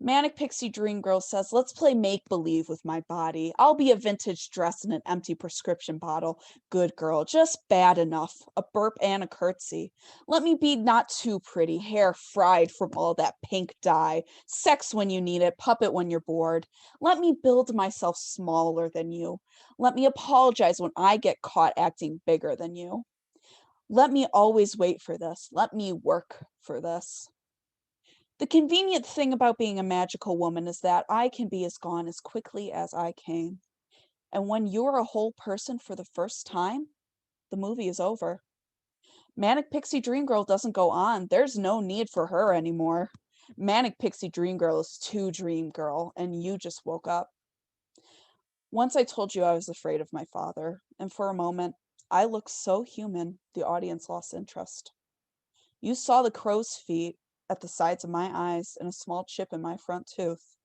Manic Pixie Dream Girl says, let's play make-believe with my body. I'll be a vintage dress in an empty prescription bottle. Good girl, just bad enough. A burp and a curtsy. Let me be not too pretty, hair fried from all that pink dye. Sex when you need it, puppet when you're bored. Let me build myself smaller than you. Let me apologize when I get caught acting bigger than you. Let me always wait for this. Let me work for this. The convenient thing about being a magical woman is that I can be as gone as quickly as I came. And when you're a whole person for the first time, the movie is over. Manic Pixie Dream Girl doesn't go on. There's no need for her anymore. Manic Pixie Dream Girl is too dream girl, and you just woke up. Once I told you I was afraid of my father, and for a moment, I looked so human, the audience lost interest. You saw the crow's feet at the sides of my eyes and a small chip in my front tooth.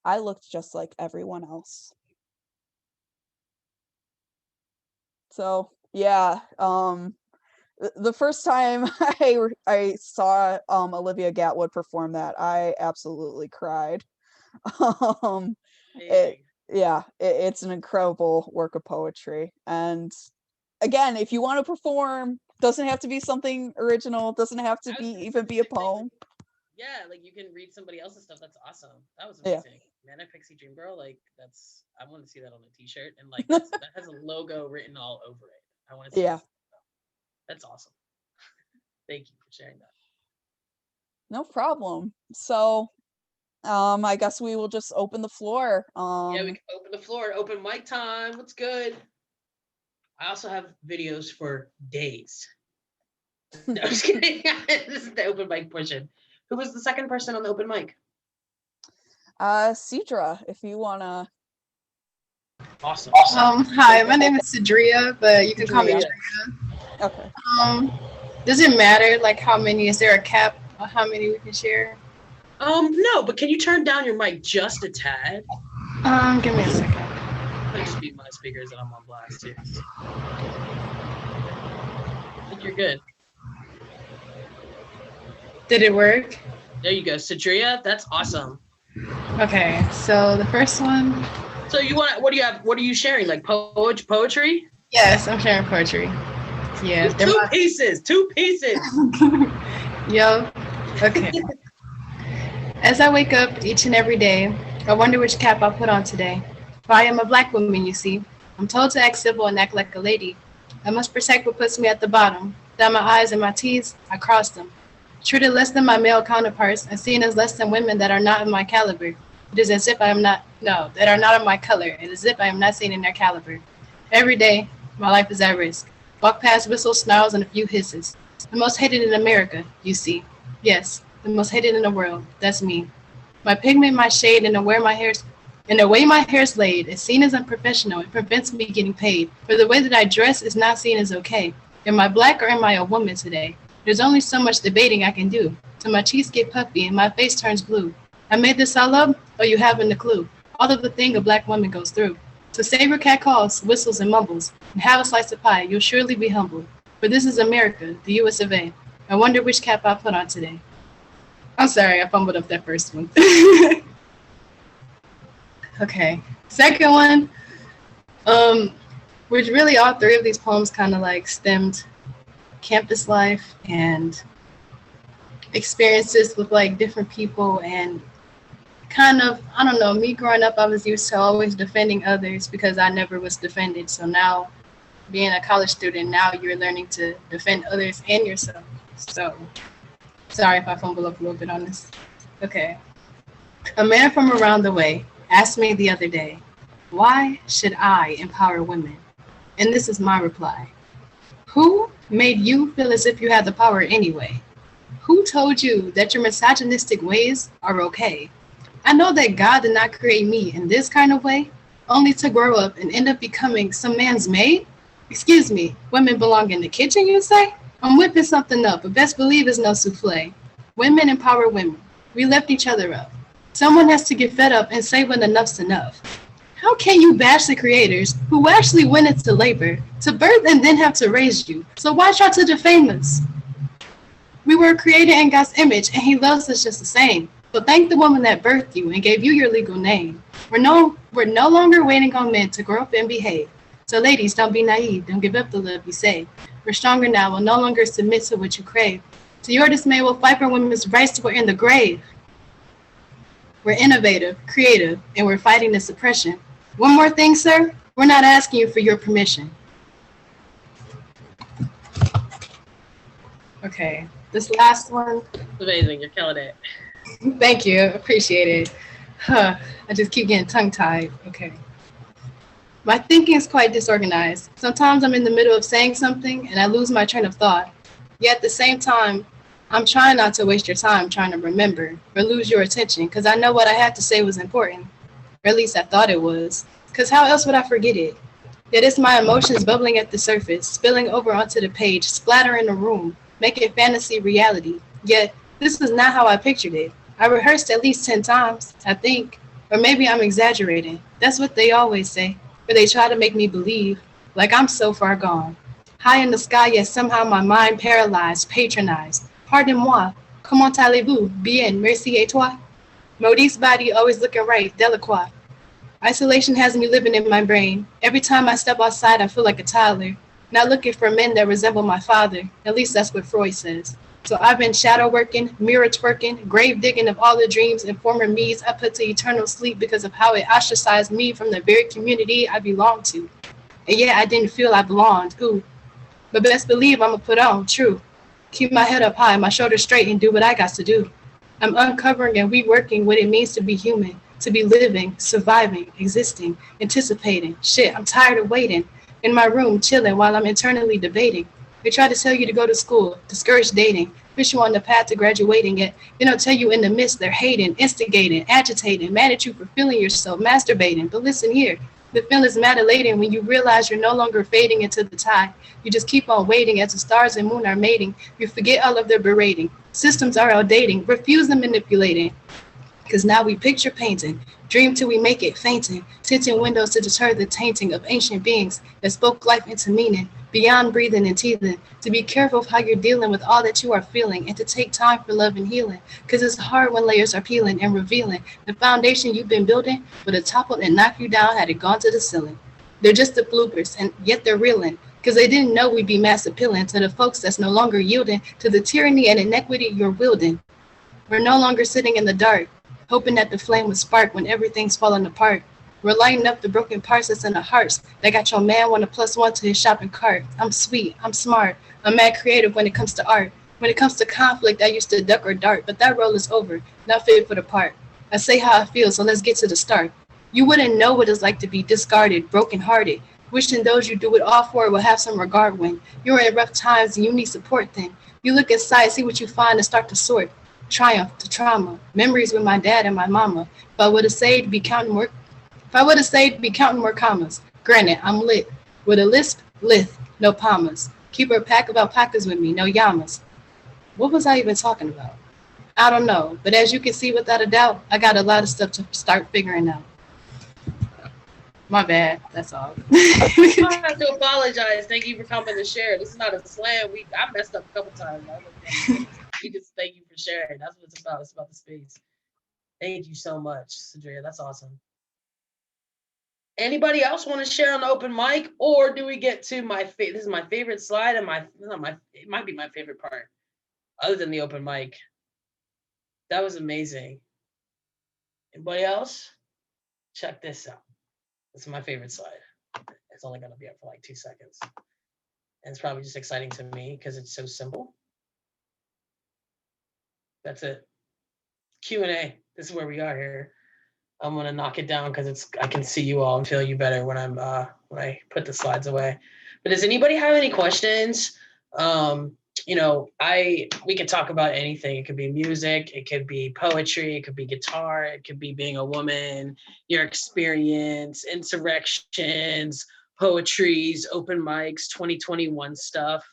I looked just like everyone else. So yeah, the first time I saw Olivia Gatwood perform that, I absolutely cried. It's an incredible work of poetry. And again, if you want to perform, doesn't have to be something original, doesn't have to even be a poem. Yeah, like you can read somebody else's stuff. That's awesome. That was amazing. Yeah. Manic Pixie Dream Girl, like I want to see that on a t-shirt, and like that has a logo written all over it. I want to see that. That's awesome. Thank you for sharing that. No problem. So I guess we will just open the floor. Yeah, we can open the floor. Open mic time. What's good? I also have videos for days. No, I'm just kidding. This is the open mic portion. Who was the second person on the open mic? Cedra, if you wanna. Awesome. Hi, my name is Cedria, but you can call me Cedria. Okay. Does it matter like how many? Is there a cap on how many we can share? No, but can you turn down your mic just a tad? Give me a second. I'll just mute my speakers and I'm on blast too. I think you're good. Did it work? There you go, Sadria. That's awesome. Okay, so the first one. So what do you have? What are you sharing? Like poetry? Yes, I'm sharing poetry. Yeah. Two pieces. Yo. Okay. As I wake up each and every day, I wonder which cap I'll put on today. For I am a Black woman, you see. I'm told to act civil and act like a lady. I must protect what puts me at the bottom. Down my I's and my T's, I cross them. Treated less than my male counterparts and seen as less than women that are not of my caliber. It is as if that are not of my color. It is as if I am not seen in their caliber. Every day, my life is at risk. Walk past whistles, snarls, and a few hisses. The most hated in America, you see. Yes, the most hated in the world. That's me. My pigment, my shade, and the way my hair is laid is seen as unprofessional. It prevents me getting paid. For the way that I dress is not seen as okay. Am I Black or am I a woman today? There's only so much debating I can do. Till my cheeks get puffy and my face turns blue. I made this all up, or you haven't a clue. All of the thing a Black woman goes through. So save your cat calls, whistles, and mumbles, and have a slice of pie. You'll surely be humbled. For this is America, the US of A. I wonder which cap I put on today. I'm sorry, I fumbled up that first one. Okay, second one, which really all three of these poems kind of like stemmed campus life and experiences with like different people and kind of, I don't know, me growing up, I was used to always defending others because I never was defended. So now being a college student, now you're learning to defend others and yourself. So sorry if I fumble up a little bit on this. Okay. A man from around the way asked me the other day, why should I empower women? And this is my reply. Who made you feel as if you had the power anyway? Who told you that your misogynistic ways are okay? I know that God did not create me in this kind of way, only to grow up and end up becoming some man's maid. Excuse me, women belong in the kitchen, you say? I'm whipping something up, but best believe it's no souffle. Women empower women. We lift each other up. Someone has to get fed up and say when enough's enough. How can you bash the creators who actually went into labor to birth and then have to raise you? So why try to defame us? We were created in God's image and he loves us just the same. So thank the woman that birthed you and gave you your legal name. We're no longer waiting on men to grow up and behave. So ladies, don't be naive. Don't give up the love you say. We're stronger now. We'll no longer submit to what you crave. To your dismay, we'll fight for women's rights till we're in the grave. We're innovative, creative, and we're fighting the suppression. One more thing, sir. We're not asking you for your permission. Okay, this last one. Amazing, you're killing it. Thank you, appreciate it. I just keep getting tongue-tied. Okay. My thinking is quite disorganized. Sometimes I'm in the middle of saying something and I lose my train of thought. Yet at the same time, I'm trying not to waste your time trying to remember or lose your attention because I know what I had to say was important, or at least I thought it was, because how else would I forget it? Yet it's my emotions bubbling at the surface, spilling over onto the page, splattering the room, making fantasy reality. Yet this is not how I pictured it. I rehearsed at least 10 times, I think, or maybe I'm exaggerating. That's what they always say, or they try to make me believe, like I'm so far gone. High in the sky, yet somehow my mind paralyzed, patronized. Pardon-moi, comment allez-vous? Bien, merci et toi? Maudit's body always looking right, delicat. Isolation has me living in my brain. Every time I step outside, I feel like a toddler, not looking for men that resemble my father. At least that's what Freud says. So I've been shadow working, mirror twerking, grave digging of all the dreams and former me's I put to eternal sleep because of how it ostracized me from the very community I belonged to. And yet I didn't feel I belonged, ooh. But best believe I'ma put on, true. Keep my head up high, my shoulders straight, and do what I got to do. I'm uncovering and reworking what it means to be human, to be living, surviving, existing, anticipating. Shit, I'm tired of waiting. In my room, chilling while I'm internally debating. They try to tell you to go to school, discourage dating, push you on the path to graduating, yet they don't tell you in the midst they're hating, instigating, agitating, mad at you for feeling yourself, masturbating. But listen here, the feeling's mad elating when you realize you're no longer fading into the tide. You just keep on waiting as the stars and moon are mating. You forget all of their berating. Systems are outdating, refuse the manipulating. Cause now we picture painting, dream till we make it fainting, tinting windows to deter the tainting of ancient beings that spoke life into meaning, beyond breathing and teething, to be careful of how you're dealing with all that you are feeling, and to take time for love and healing. Cause it's hard when layers are peeling and revealing the foundation you've been building would have toppled and knocked you down had it gone to the ceiling. They're just the bloopers, and yet they're reeling. Cause they didn't know we'd be mass appealing to the folks that's no longer yielding to the tyranny and inequity you're wielding. We're no longer sitting in the dark, hoping that the flame would spark when everything's falling apart. We're lighting up the broken parts that's in the hearts that got your man want a +1 to his shopping cart. I'm sweet, I'm smart, I'm mad creative when it comes to art. When it comes to conflict, I used to duck or dart, but that role is over, not fit for the part. I say how I feel, so let's get to the start. You wouldn't know what it's like to be discarded, brokenhearted, wishing those you do it all for will have some regard when you're in rough times and you need support. Then you look inside, see what you find, and start to sort. Triumph to trauma, memories with my dad and my mama. If I would have saved, be counting more. If I would have saved, be counting more commas. Granted, I'm lit with a lisp, lith, no commas. Keep a pack of alpacas with me, no llamas. What was I even talking about? I don't know, but as you can see, without a doubt, I got a lot of stuff to start figuring out. My bad. That's all. I have to apologize. Thank you for coming to share. This is not a slam. I messed up a couple times. We just thank you for sharing. That's what it's about. It's about the space. Thank you so much, Sadria. That's awesome. Anybody else want to share on the open mic, or do we get to my this is my favorite slide, and it might be my favorite part, other than the open mic. That was amazing. Anybody else? Check this out. This is my favorite slide. It's only going to be up for like 2 seconds. And it's probably just exciting to me because it's so simple. That's it. Q&A. This is where we are here. I'm going to knock it down because I can see you all and feel you better when when I put the slides away. But does anybody have any questions? We could talk about anything. It could be music, it could be poetry, it could be guitar, it could be being a woman, your experience, insurrections, poetries, open mics, 2021 stuff.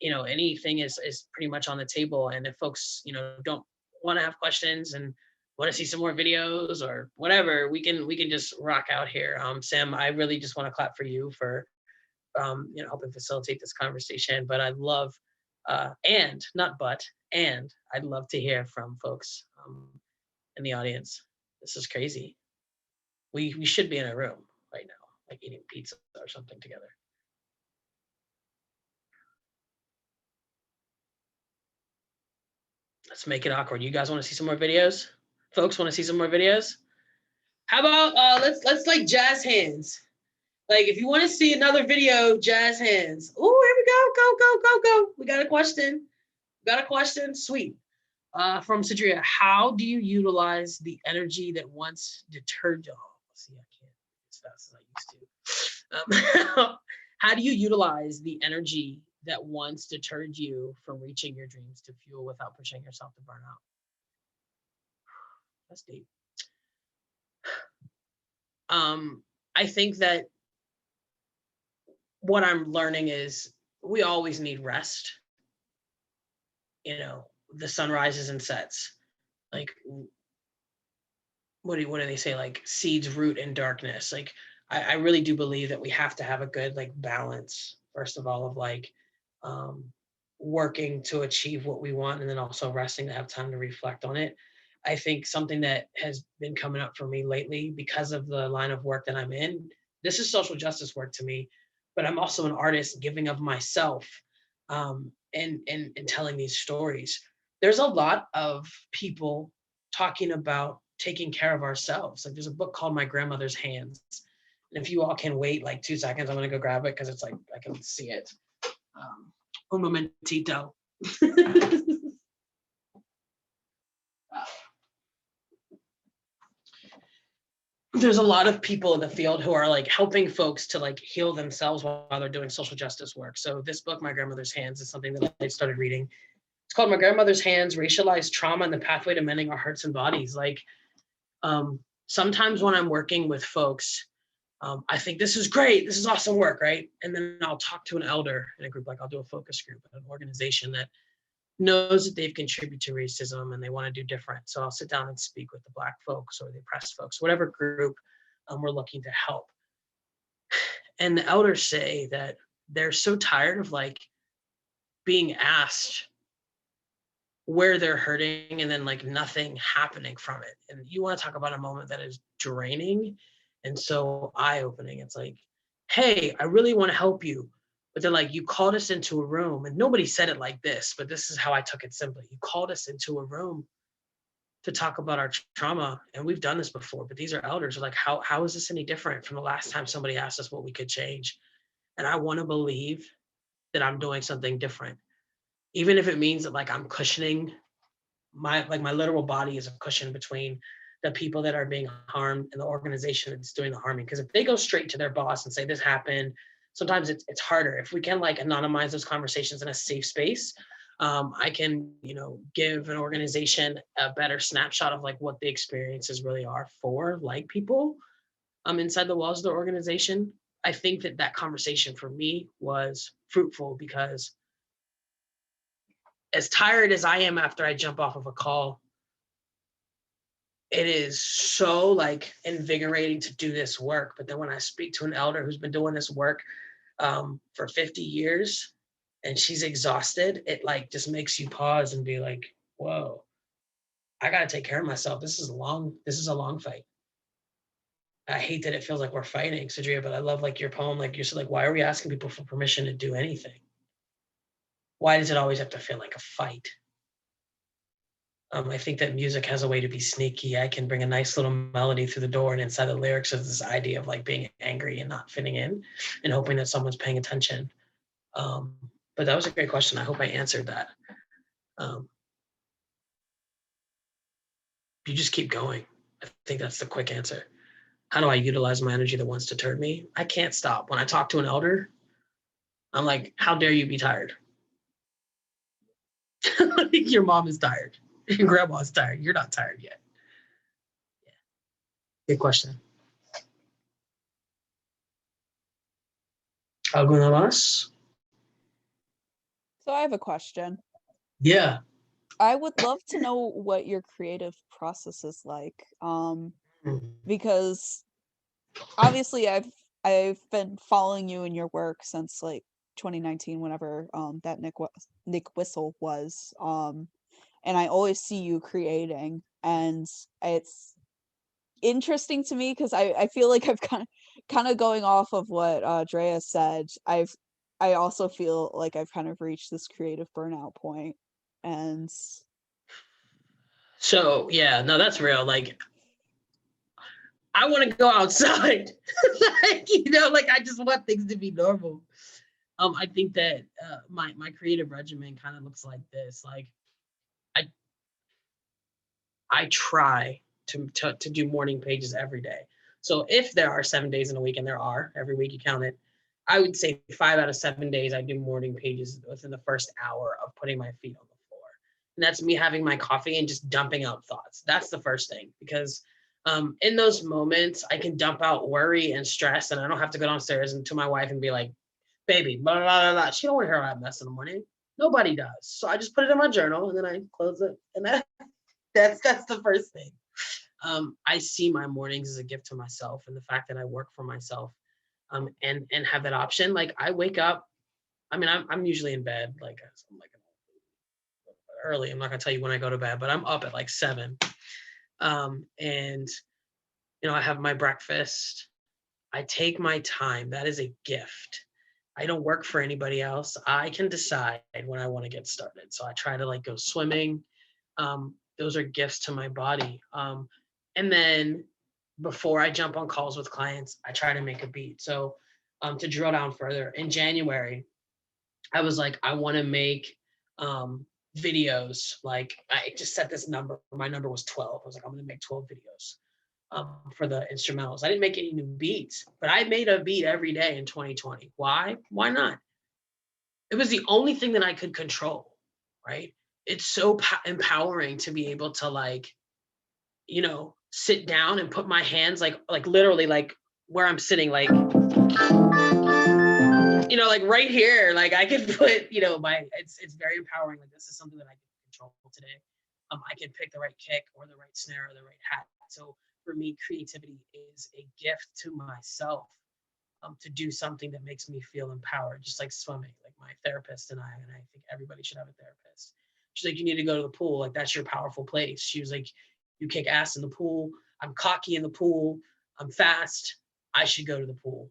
Anything is pretty much on the table. And if folks, don't want to have questions and want to see some more videos or whatever, we can just rock out here. Sam, I really just want to clap for you for helping facilitate this conversation. But I'd love, and I'd love to hear from folks in the audience. This is crazy. We should be in a room right now, like eating pizza or something together. Let's make it awkward. You guys want to see some more videos? Folks want to see some more videos? How about let's like jazz hands. Like, if you want to see another video, jazz hands. Oh, here we go. Go. We got a question. Sweet. From Sadria. How do you utilize the energy that once deterred you? See, I can't as fast as I used to. How do you utilize the energy that once deterred you from reaching your dreams to fuel without pushing yourself to burn out? That's deep. I think that what I'm learning is we always need rest. The sun rises and sets. Like, what do they say? Like, seeds root in darkness. Like, I really do believe that we have to have a good balance, first of all, of working to achieve what we want, and then also resting to have time to reflect on it. I think something that has been coming up for me lately because of the line of work that I'm in, this is social justice work to me, but I'm also an artist giving of myself and telling these stories. There's a lot of people talking about taking care of ourselves. Like, there's a book called My Grandmother's Hands. And if you all can wait like 2 seconds, I'm going to go grab it because it's like, I can see it. Un momentito. There's a lot of people in the field who are helping folks to heal themselves while they're doing social justice work. So this book, My Grandmother's Hands, is something that I started reading. It's called My Grandmother's Hands, Racialized Trauma and the Pathway to Mending Our Hearts and Bodies. Sometimes when I'm working with folks, I think this is great, this is awesome work, right? And then I'll talk to an elder in a group, I'll do a focus group, an organization that knows that they've contributed to racism and they want to do different. So I'll sit down and speak with the Black folks or the oppressed folks, whatever group we're looking to help. And the elders say that they're so tired of like being asked where they're hurting and then like nothing happening from it. And you want to talk about a moment that is draining and so eye-opening. It's like, hey, I really want to help you. But they're like, you called us into a room, and nobody said it like this, but this is how I took it simply. You called us into a room to talk about our trauma, and we've done this before, but these are elders. Like, how is this any different from the last time somebody asked us what we could change? And I want to believe that I'm doing something different, even if it means that like I'm cushioning my literal body is a cushion between the people that are being harmed and the organization that's doing the harming. Because if they go straight to their boss and say this happened, sometimes it's harder. If we can like anonymize those conversations in a safe space, I can, give an organization a better snapshot of like what the experiences really are for like people inside the walls of the organization. I think that conversation for me was fruitful because as tired as I am after I jump off of a call, it is so like invigorating to do this work. But then when I speak to an elder who's been doing this work for 50 years and she's exhausted, it like just makes you pause and be like, whoa, I got to take care of myself. This is a long fight. I hate that it feels like we're fighting, Sadria, but I love like your poem. Like you said, like, why are we asking people for permission to do anything? Why does it always have to feel like a fight? I think that music has a way to be sneaky. I can bring a nice little melody through the door, and inside the lyrics is this idea of like being angry and not fitting in and hoping that someone's paying attention. But that was a great question. I hope I answered that. You just keep going. I think that's the quick answer. How do I utilize my energy that once deterred me? I can't stop. When I talk to an elder, I'm like, how dare you be tired? Your mom is tired. Your grandma's tired. You're not tired yet. Yeah. Good question. ¿Alguna más? So I have a question. Yeah. I would love to know what your creative process is like. Because obviously I've been following you and your work since like 2019, whenever that Nick Whistle was. And I always see you creating, and it's interesting to me because I feel like I've kind of going off of what Drea said. I also feel like I've kind of reached this creative burnout point, and so yeah, no, that's real. Like, I want to go outside. Like I just want things to be normal. I think that my creative regimen kind of looks like this. Like, I try to do morning pages every day. So if there are 7 days in a week, and there are, every week you count it, I would say 5 out of 7 days I do morning pages within the first hour of putting my feet on the floor. And that's me having my coffee and just dumping out thoughts. That's the first thing, because in those moments, I can dump out worry and stress, and I don't have to go downstairs and to my wife and be like, baby, blah, blah, blah, blah. She don't want to hear all that mess in the morning. Nobody does. So I just put it in my journal, and then I close it, and that's the first thing. I see my mornings as a gift to myself, and the fact that I work for myself, and have that option. Like, I wake up, I mean, I'm usually in bed, like early. I'm not gonna tell you when I go to bed, but I'm up at like 7. And I have my breakfast. I take my time. That is a gift. I don't work for anybody else. I can decide when I want to get started. So I try to like go swimming. Those are gifts to my body. And then before I jump on calls with clients, I try to make a beat. So to drill down further, in January, I was like, I want to make videos. Like, I just set this number. My number was 12. I was like, I'm going to make 12 videos for the instrumentals. I didn't make any new beats, but I made a beat every day in 2020. Why? Why not? It was the only thing that I could control, right? It's so empowering to be able to like, sit down and put my hands like literally like where I'm sitting, like you know, like right here, like I can put, you know, it's very empowering. Like this is something that I can control today. I can pick the right kick or the right snare or the right hat. So for me, creativity is a gift to myself, to do something that makes me feel empowered, just like swimming. Like my therapist and I think everybody should have a therapist. She's like, you need to go to the pool. Like that's your powerful place. She was like, you kick ass in the pool. I'm cocky in the pool. I'm fast. I should go to the pool.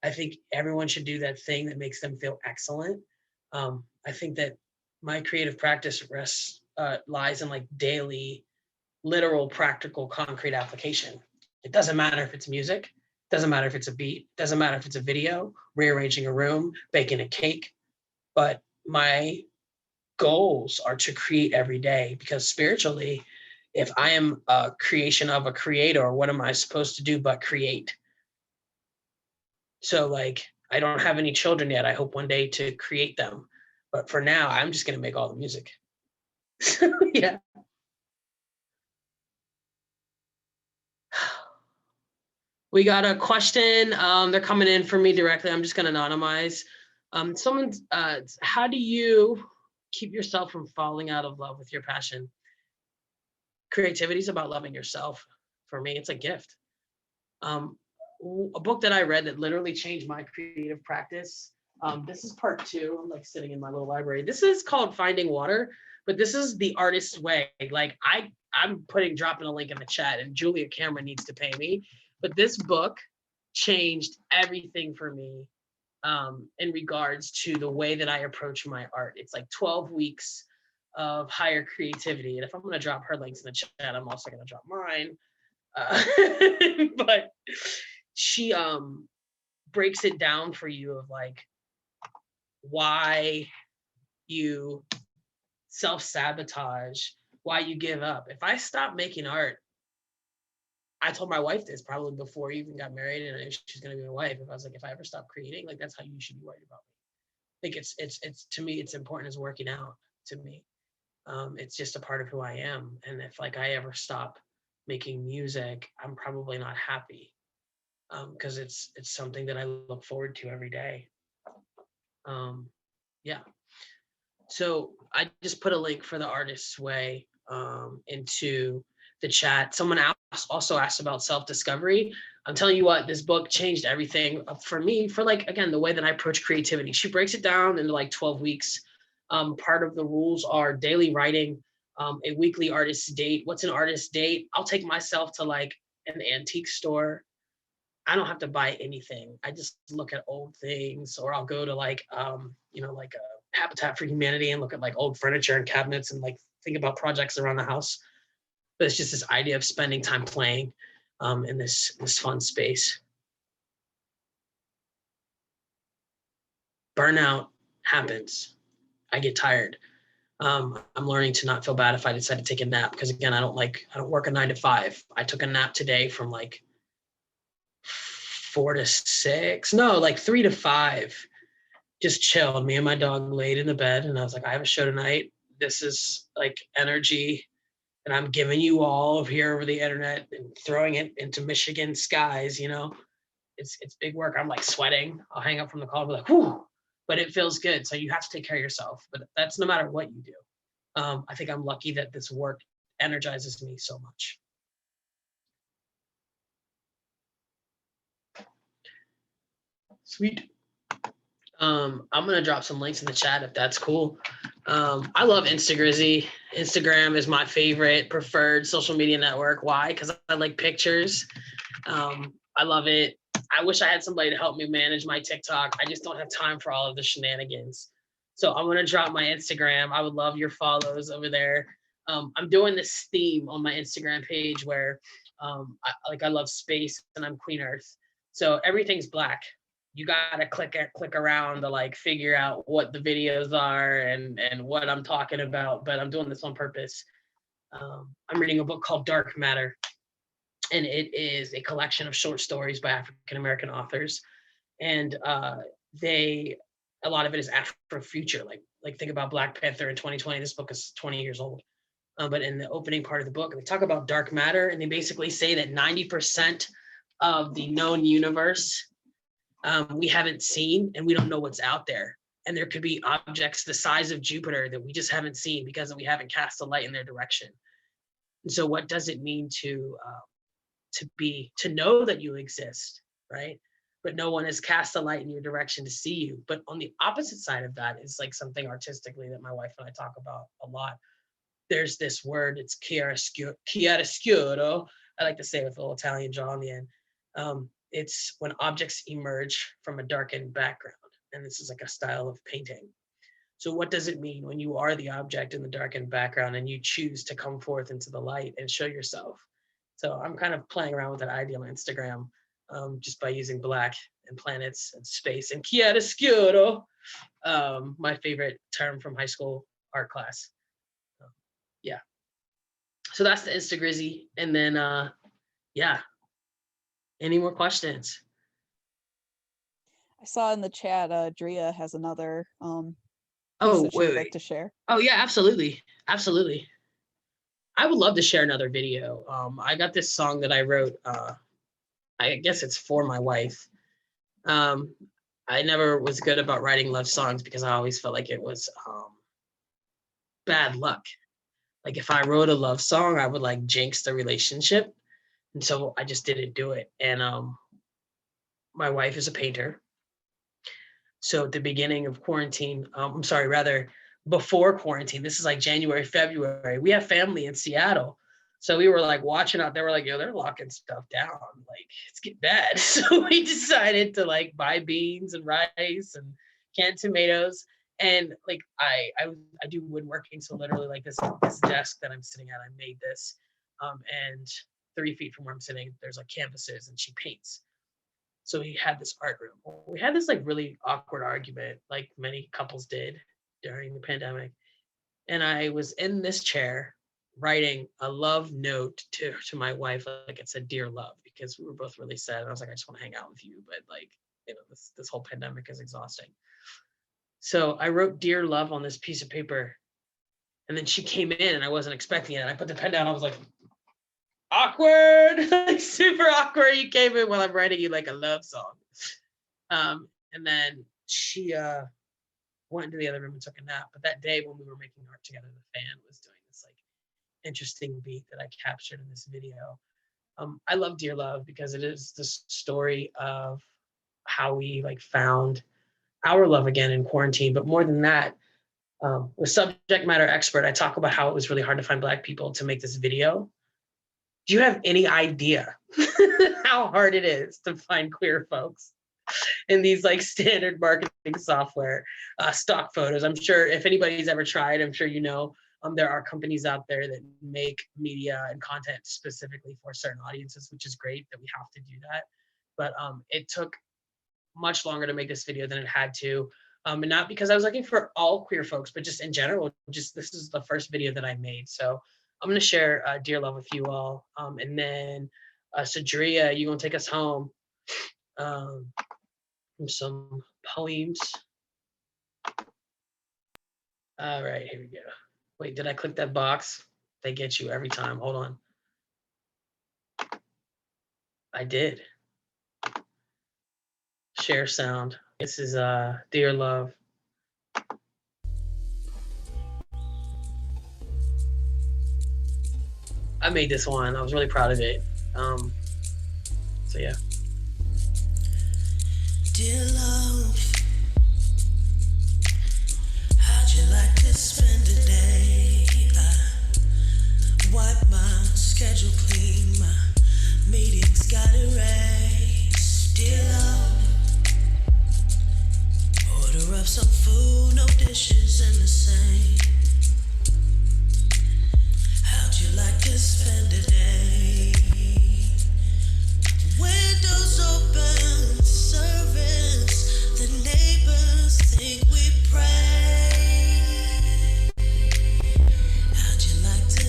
I think everyone should do that thing that makes them feel excellent. I think that my creative practice lies in like daily, literal, practical, concrete application. It doesn't matter if it's music, doesn't matter if it's a beat, doesn't matter if it's a video, rearranging a room, baking a cake, but my goals are to create every day, because spiritually, if I am a creation of a creator, what am I supposed to do but create? So like, I don't have any children yet. I hope one day to create them. But for now, I'm just going to make all the music. Yeah. We got a question. They're coming in for me directly. I'm just going to anonymize. How do you keep yourself from falling out of love with your passion? Creativity is about loving yourself. For me, it's a gift. A book that I read that literally changed my creative practice. This is part 2. I'm like sitting in my little library. This is called Finding Water, but this is The Artist's Way. Like I'm dropping a link in the chat, and Julia Cameron needs to pay me. But this book changed everything for me in regards to the way that I approach my art. It's like 12 weeks of higher creativity. And if I'm going to drop her links in the chat, I'm also going to drop mine. But she breaks it down for you of like why you self-sabotage, why you give up. If I stop making art, I told my wife this probably before we even got married, and I knew she's gonna be my wife. If I was like, if I ever stop creating, like that's how you should be worried about me. Like it's to me, it's important as working out to me. It's just a part of who I am. And if like I ever stop making music, I'm probably not happy. Because it's something that I look forward to every day. Yeah. So I just put a link for The Artist's Way into the chat. Someone also asked about self-discovery. I'm telling you what, this book changed everything for me, for like, again, the way that I approach creativity. She breaks it down into like 12 weeks. Part of the rules are daily writing, a weekly artist's date. What's an artist's date? I'll take myself to like an antique store. I don't have to buy anything. I just look at old things, or I'll go to like, like a Habitat for Humanity and look at like old furniture and cabinets and like think about projects around the house. But it's just this idea of spending time playing in this fun space. Burnout happens. I get tired. I'm learning to not feel bad if I decide to take a nap, because again, I don't work a 9 to 5. I took a nap today from like 4 to 6, no, like 3 to 5. Just chilled. Me and my dog laid in the bed, and I was like, I have a show tonight. This is like energy, and I'm giving you all of here over the internet and throwing it into Michigan skies. You know, it's big work. I'm like sweating. I'll hang up from the call and be like, whew, but it feels good. So you have to take care of yourself. But that's no matter what you do. I think I'm lucky that this work energizes me so much. Sweet. I'm gonna drop some links in the chat if that's cool. I love Instagrizzy. Instagram is my favorite preferred social media network. Why? Because I like pictures. I love it. I wish I had somebody to help me manage my TikTok. I just don't have time for all of the shenanigans. So I'm gonna drop my Instagram. I would love your follows over there. I'm doing this theme on my Instagram page where I love space and I'm QueenEarth. So everything's black. You gotta click around to like figure out what the videos are and what I'm talking about, but I'm doing this on purpose. I'm reading a book called Dark Matter, and it is a collection of short stories by African-American authors. And a lot of it is Afrofuture, like think about Black Panther in 2020. This book is 20 years old. But in the opening part of the book, they talk about dark matter, and they basically say that 90% of the known universe we haven't seen, and we don't know what's out there. And there could be objects the size of Jupiter that we just haven't seen because we haven't cast a light in their direction. And so what does it mean to know that you exist, right? But no one has cast a light in your direction to see you. But on the opposite side of that is like something artistically that my wife and I talk about a lot. There's this word, it's chiaroscuro. I like to say it with a little Italian jaw on the end. It's when objects emerge from a darkened background. And this is like a style of painting. So what does it mean when you are the object in the darkened background and you choose to come forth into the light and show yourself? So I'm kind of playing around with that idea on Instagram, just by using black and planets and space and chiaroscuro, my favorite term from high school art class. Yeah. So that's the Instagrizzy. And then, yeah. Any more questions? I saw in the chat, Drea has another wait. to share. Oh yeah, absolutely. Absolutely. I would love to share another video. I got this song that I wrote. I guess it's for my wife. I never was good about writing love songs because I always felt like it was bad luck. Like if I wrote a love song, I would like jinx the relationship. And so I just didn't do it. And my wife is a painter. So at the beginning of quarantine, before quarantine, this is like January, February, we have family in Seattle. So we were like watching out, they were like, yo, they're locking stuff down. Like it's getting bad. So we decided to like buy beans and rice and canned tomatoes. And like, I do woodworking. So literally like this desk that I'm sitting at, I made this. And 3 feet from where I'm sitting, there's like canvases and she paints. So we had this art room. We had this like really awkward argument, like many couples did during the pandemic. And I was in this chair writing a love note to my wife. Like it said, dear love, because we were both really sad. And I was like, I just want to hang out with you. But like, you know, this whole pandemic is exhausting. So I wrote dear love on this piece of paper. And then she came in and I wasn't expecting it. And I put the pen down. I was like, awkward, like super awkward. You came in while I'm writing you like a love song. And then she went into the other room and took a nap. But that day when we were making art together, the fan was doing this like interesting beat that I captured in this video. I love Dear Love because it is the story of how we like found our love again in quarantine. But more than that, with subject matter expert, I talk about how it was really hard to find Black people to make this video. Do you have any idea how hard it is to find queer folks in these like standard marketing software, stock photos? I'm sure if anybody's ever tried, I'm sure you know, there are companies out there that make media and content specifically for certain audiences, which is great that we have to do that. But it took much longer to make this video than it had to. And not because I was looking for all queer folks, but just in general, just this is the first video that I made. So I'm going to share Dear Love with you all. And then Sadria, you're going to take us home from some poems. All right, here we go. Wait, did I click that box? They get you every time. Hold on. I did. Share sound. This is Dear Love. I made this one. I was really proud of it. So yeah. Dear love, how'd you like to spend a day? I wipe my schedule clean, my meetings got erased. Dear love, order up some food, no dishes in the sink. How'd you like to spend a day? Windows open, service, the neighbors think we pray. How'd you like to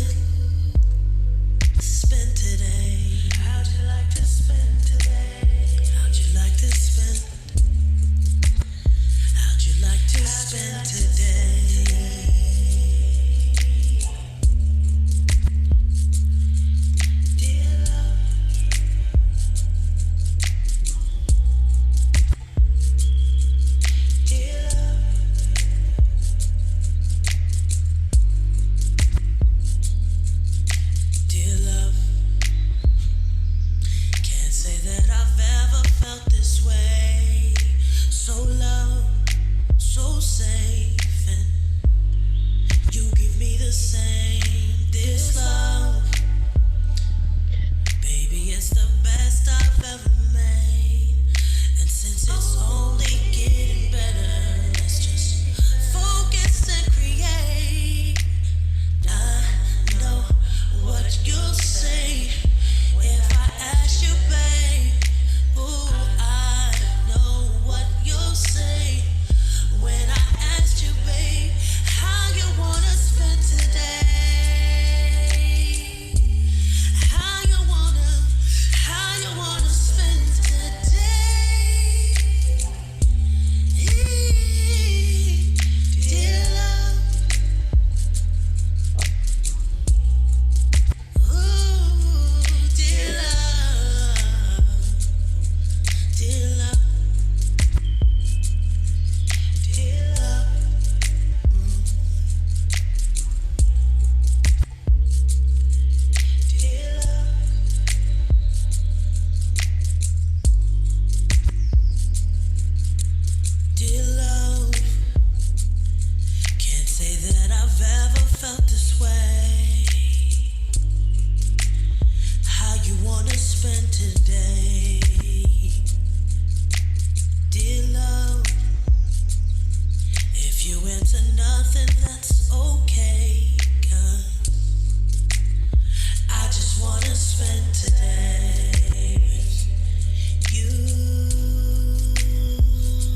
spend today? How'd you like to spend today? How'd you like to spend? How'd you like to spend today? safe, and you give me the same. This love, baby, it's the best I've ever made. And since it's only getting better, let's just focus and create. I know what you'll say if I ask you, babe. Ooh, I know what you'll say when I ask you, babe, how you wanna spend today. How you wanna spend today. Dear love. Ooh, dear love. Dear love. Dear love. Dear love. Dear love, can't say that I've ever felt this way. How you wanna spend today? Dear love, if you answer nothing, that's okay. 'Cause I just wanna spend today with you.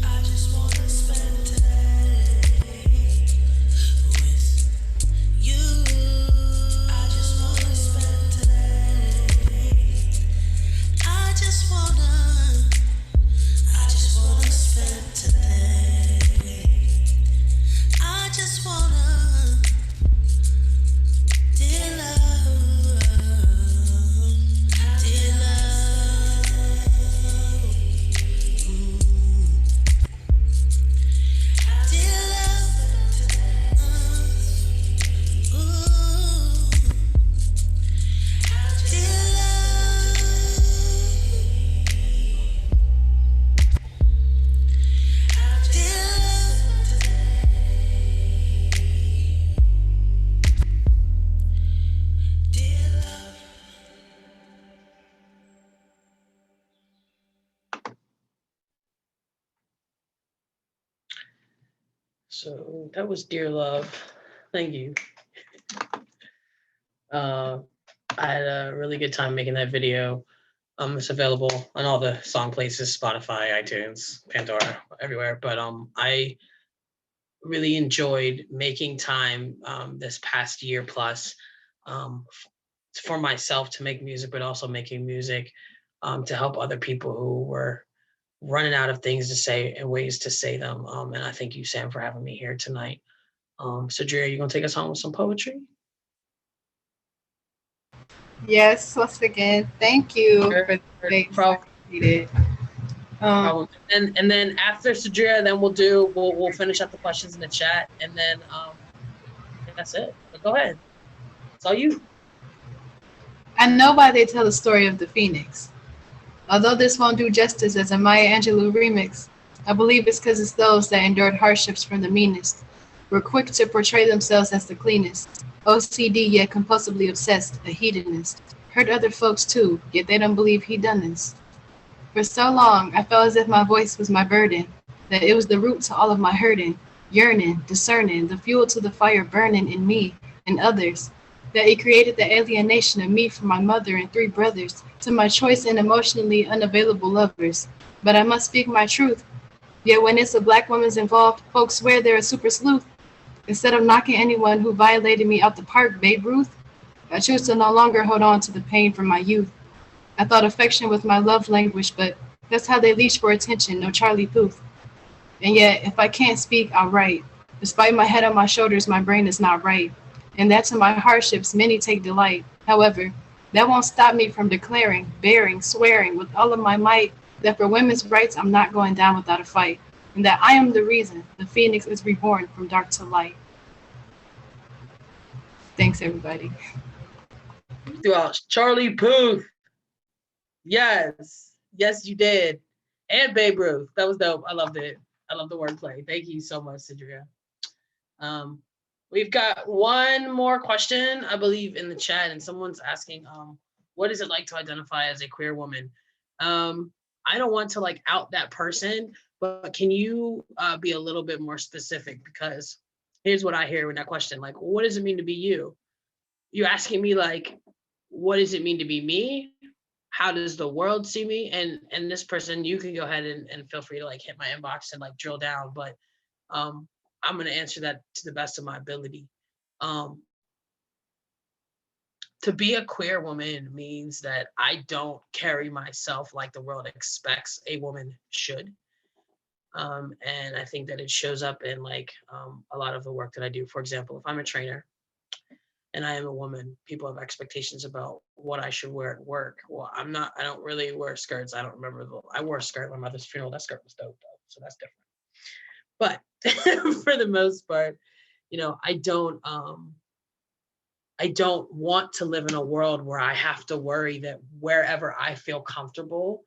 I just wanna spend today with you. I just wanna spend today. I just wanna spend today. I just wanna, dear love, dear love. Dear love, ooh, dear love, dear love, dear love. So that was Dear Love. Thank you. I had a really good time making that video. It's available on all the song places, Spotify, iTunes, Pandora, everywhere. But I really enjoyed making time this past year plus for myself to make music, but also making music to help other people who were running out of things to say and ways to say them. And I thank you, Sam, for having me here tonight. So, Jerry, you gonna take us home with some poetry? Yes, once again, thank you for the space. Problem. I appreciate it. Problem. And then after Sadria, then we'll finish up the questions in the chat, and then that's it. But go ahead. It's all you. I know why they tell the story of the Phoenix. Although this won't do justice as a Maya Angelou remix, I believe it's because it's those that endured hardships from the meanest, were quick to portray themselves as the cleanest, OCD yet compulsively obsessed, a hedonist, hurt other folks too, yet they don't believe he done this. For so long, I felt as if my voice was my burden, that it was the root to all of my hurting, yearning, discerning, the fuel to the fire burning in me and others, that it created the alienation of me from my mother and 3 brothers, to my choice and emotionally unavailable lovers. But I must speak my truth. Yet when it's a Black woman's involved, folks swear they're a super sleuth. Instead of knocking anyone who violated me out the park, Babe Ruth, I choose to no longer hold on to the pain from my youth. I thought affection was my love language, but that's how they leash for attention, no Charlie Puth. And yet, if I can't speak, I'll write. Despite my head on my shoulders, my brain is not right. And that to my hardships, many take delight. However, that won't stop me from declaring, bearing, swearing with all of my might that for women's rights, I'm not going down without a fight. And that I am the reason the Phoenix is reborn from dark to light. Thanks, everybody. Throughout Charlie Puth. Yes. Yes, you did. And Babe Ruth. That was dope. I loved it. I love the wordplay. Thank you so much, Sidria. We've got one more question, I believe, in the chat, and someone's asking, what is it like to identify as a queer woman? I don't want to like out that person, but can you be a little bit more specific? Because here's what I hear in that question. Like, what does it mean to be you? You're asking me like, what does it mean to be me? How does the world see me? And this person, you can go ahead and feel free to like hit my inbox and like drill down, but I'm going to answer that to the best of my ability. To be a queer woman means that I don't carry myself like the world expects a woman should. And I think that it shows up in like a lot of the work that I do. For example, if I'm a trainer and I am a woman, people have expectations about what I should wear at work. Well, I don't really wear skirts. I don't remember I wore a skirt at my mother's funeral. That skirt was dope though, so that's different. But for the most part, you know, I don't want to live in a world where I have to worry that wherever I feel comfortable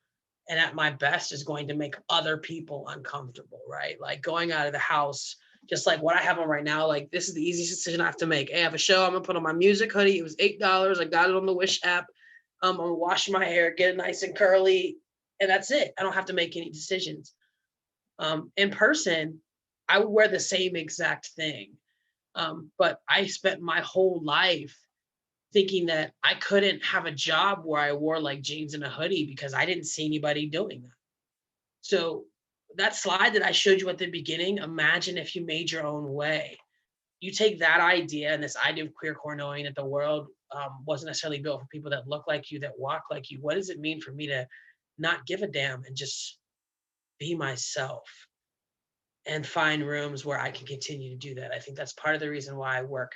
and at my best is going to make other people uncomfortable, right? Like going out of the house, just like what I have on right now, like this is the easiest decision I have to make. Hey, I have a show, I'm gonna put on my music hoodie. It was $8. I got it on the Wish app. I'm gonna wash my hair, get it nice and curly, and that's it. I don't have to make any decisions. In person, I would wear the same exact thing. But I spent my whole life thinking that I couldn't have a job where I wore like jeans and a hoodie because I didn't see anybody doing that. So that slide that I showed you at the beginning, imagine if you made your own way. You take that idea and this idea of QueerCore, knowing that the world wasn't necessarily built for people that look like you, that walk like you. What does it mean for me to not give a damn and just be myself and find rooms where I can continue to do that? I think that's part of the reason why I work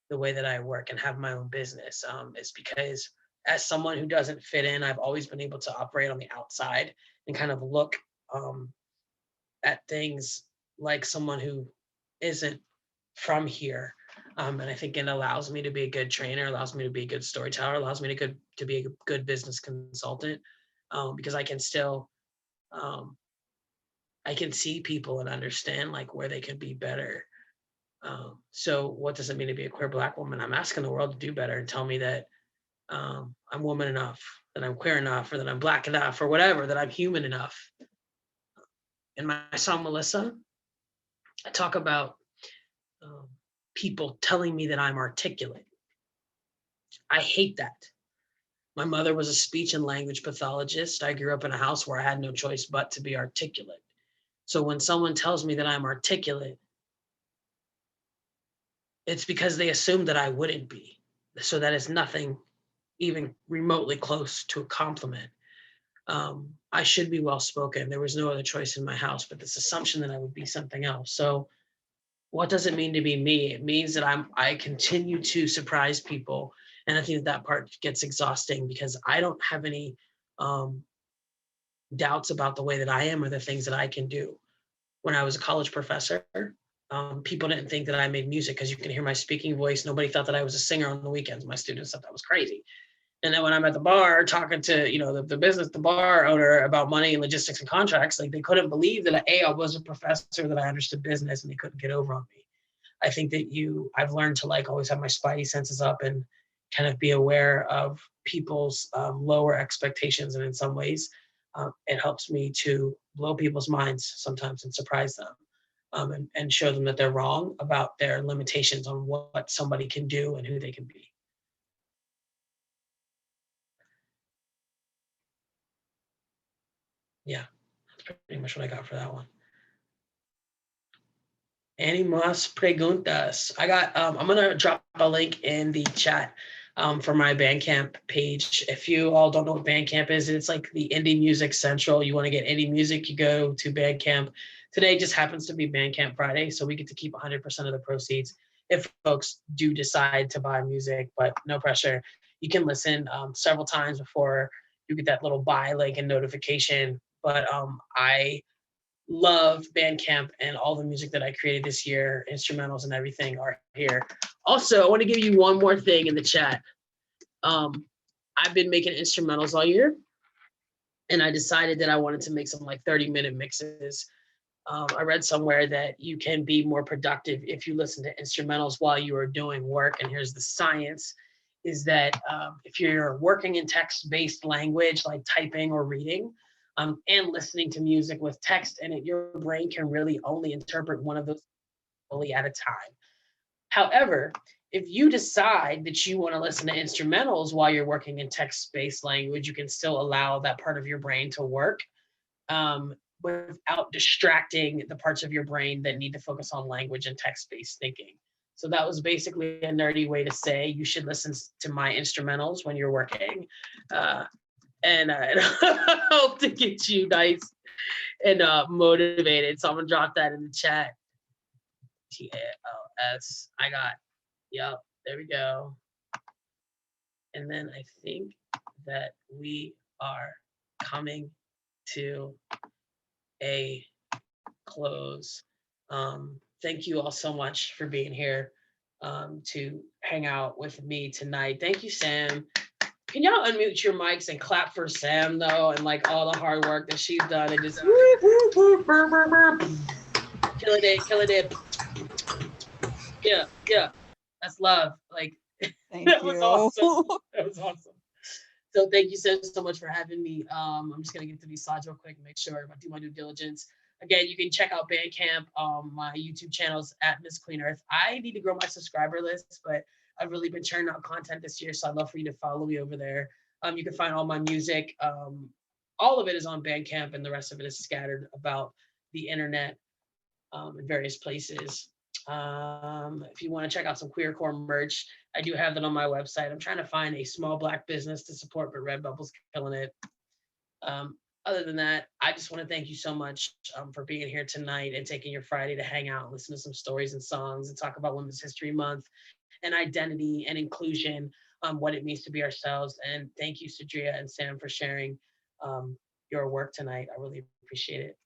the way that I work and have my own business, is because as someone who doesn't fit in, I've always been able to operate on the outside and kind of look at things like someone who isn't from here. And I think it allows me to be a good trainer, allows me to be a good storyteller, allows me to be a good business consultant, because I can still, I can see people and understand like where they could be better. So what does it mean to be a queer Black woman? I'm asking the world to do better and tell me that I'm woman enough, that I'm queer enough, or that I'm Black enough, or whatever, that I'm human enough. In my song, Melissa, I talk about people telling me that I'm articulate. I hate that. My mother was a speech and language pathologist. I grew up in a house where I had no choice but to be articulate. So when someone tells me that I'm articulate, it's because they assume that I wouldn't be. So that is nothing even remotely close to a compliment. I should be well-spoken. There was no other choice in my house, but this assumption that I would be something else. So what does it mean to be me? It means that I continue to surprise people. And I think that part gets exhausting because I don't have any doubts about the way that I am or the things that I can do. When I was a college professor, people didn't think that I made music because you can hear my speaking voice. Nobody thought that I was a singer on the weekends. My students thought that was crazy. And then when I'm at the bar talking to, you know, the bar owner about money and logistics and contracts, like they couldn't believe that I was a professor, that I understood business, and they couldn't get over on me. I think that I've learned to like always have my spidey senses up and kind of be aware of people's lower expectations. And in some ways, it helps me to blow people's minds sometimes and surprise them, and show them that they're wrong about their limitations on what somebody can do and who they can be. Yeah, that's pretty much what I got for that one. Any más preguntas? I'm gonna drop a link in the chat for my Bandcamp page. If you all don't know what Bandcamp is, it's like the Indie Music Central. You wanna get indie music, you go to Bandcamp. Today just happens to be Bandcamp Friday, so we get to keep 100% of the proceeds if folks do decide to buy music, but no pressure. You can listen several times before you get that little buy link and notification. But I love Bandcamp, and all the music that I created this year, instrumentals and everything, are here. Also, I want to give you one more thing in the chat. I've been making instrumentals all year, and I decided that I wanted to make some like 30-minute mixes. I read somewhere that you can be more productive if you listen to instrumentals while you are doing work. And here's the science, is that if you're working in text-based language like typing or reading, and listening to music with text in it, your brain can really only interpret one of those fully at a time. However, if you decide that you want to listen to instrumentals while you're working in text-based language, you can still allow that part of your brain to work without distracting the parts of your brain that need to focus on language and text-based thinking. So that was basically a nerdy way to say you should listen to my instrumentals when you're working. And I hope to get you nice and motivated. So I'm gonna drop that in the chat. TALS. I got, yep, there we go. And then I think that we are coming to a close. Thank you all so much for being here to hang out with me tonight. Thank you, Sam. Can y'all unmute your mics and clap for Sam though, and like all the hard work that she's done and just killing it. Yeah, that's love. Like Thank that you. was awesome. That was awesome. So thank you so much for having me. I'm just gonna get to these slides real quick and make sure I do my due diligence. Again, you can check out Bandcamp, my YouTube channels at Miss QueenEarth. I need to grow my subscriber list, but I've really been churning out content this year, so I'd love for you to follow me over there. You can find all my music. All of it is on Bandcamp, and the rest of it is scattered about the internet in various places. If you want to check out some QueerCore merch, I do have that on my website. I'm trying to find a small Black business to support, but Redbubble's killing it. Other than that, I just want to thank you so much for being here tonight and taking your Friday to hang out and listen to some stories and songs and talk about Women's History Month and identity and inclusion, what it means to be ourselves. And thank you, Sadria and Sam, for sharing your work tonight. I really appreciate it.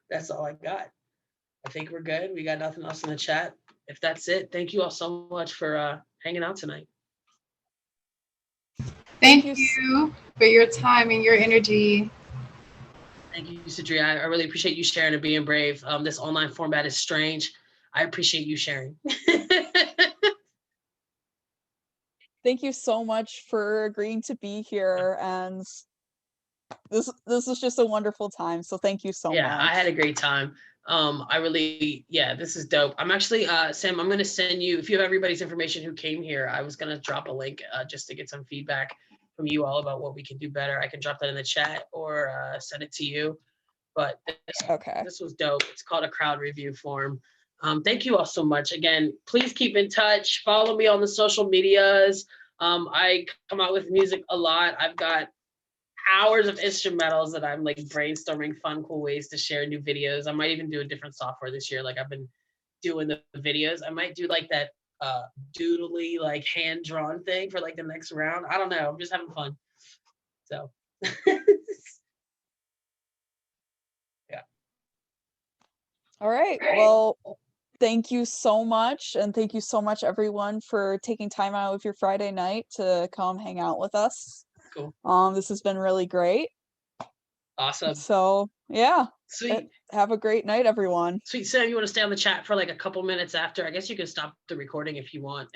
That's all I got. I think we're good. We got nothing else in the chat. If that's it, thank you all so much for hanging out tonight. Thank you for your time and your energy. Thank you, Sadria. I really appreciate you sharing and being brave. This online format is strange. I appreciate you sharing. Thank you so much for agreeing to be here, and this was just a wonderful time. So thank you so much. Yeah, I had a great time. This is dope. I'm actually, Sam, I'm going to send you, if you have everybody's information who came here, I was going to drop a link just to get some feedback from you all about what we can do better. I can drop that in the chat or send it to you. But this was dope. It's called a crowd review form. Thank you all so much. Again, please keep in touch. Follow me on the social medias. I come out with music a lot. I've got hours of instrumentals that I'm like brainstorming fun, cool ways to share new videos. I might even do a different software this year. Like I've been doing the videos. I might do like that doodly, like hand-drawn thing for like the next round. I don't know. I'm just having fun. So yeah. All right. Well, thank you so much. And thank you so much, everyone, for taking time out of your Friday night to come hang out with us. Cool. This has been really great. Awesome. So yeah. Sweet. Have a great night, everyone. Sweet. Sam, you want to stay on the chat for like a couple minutes after? I guess you can stop the recording if you want.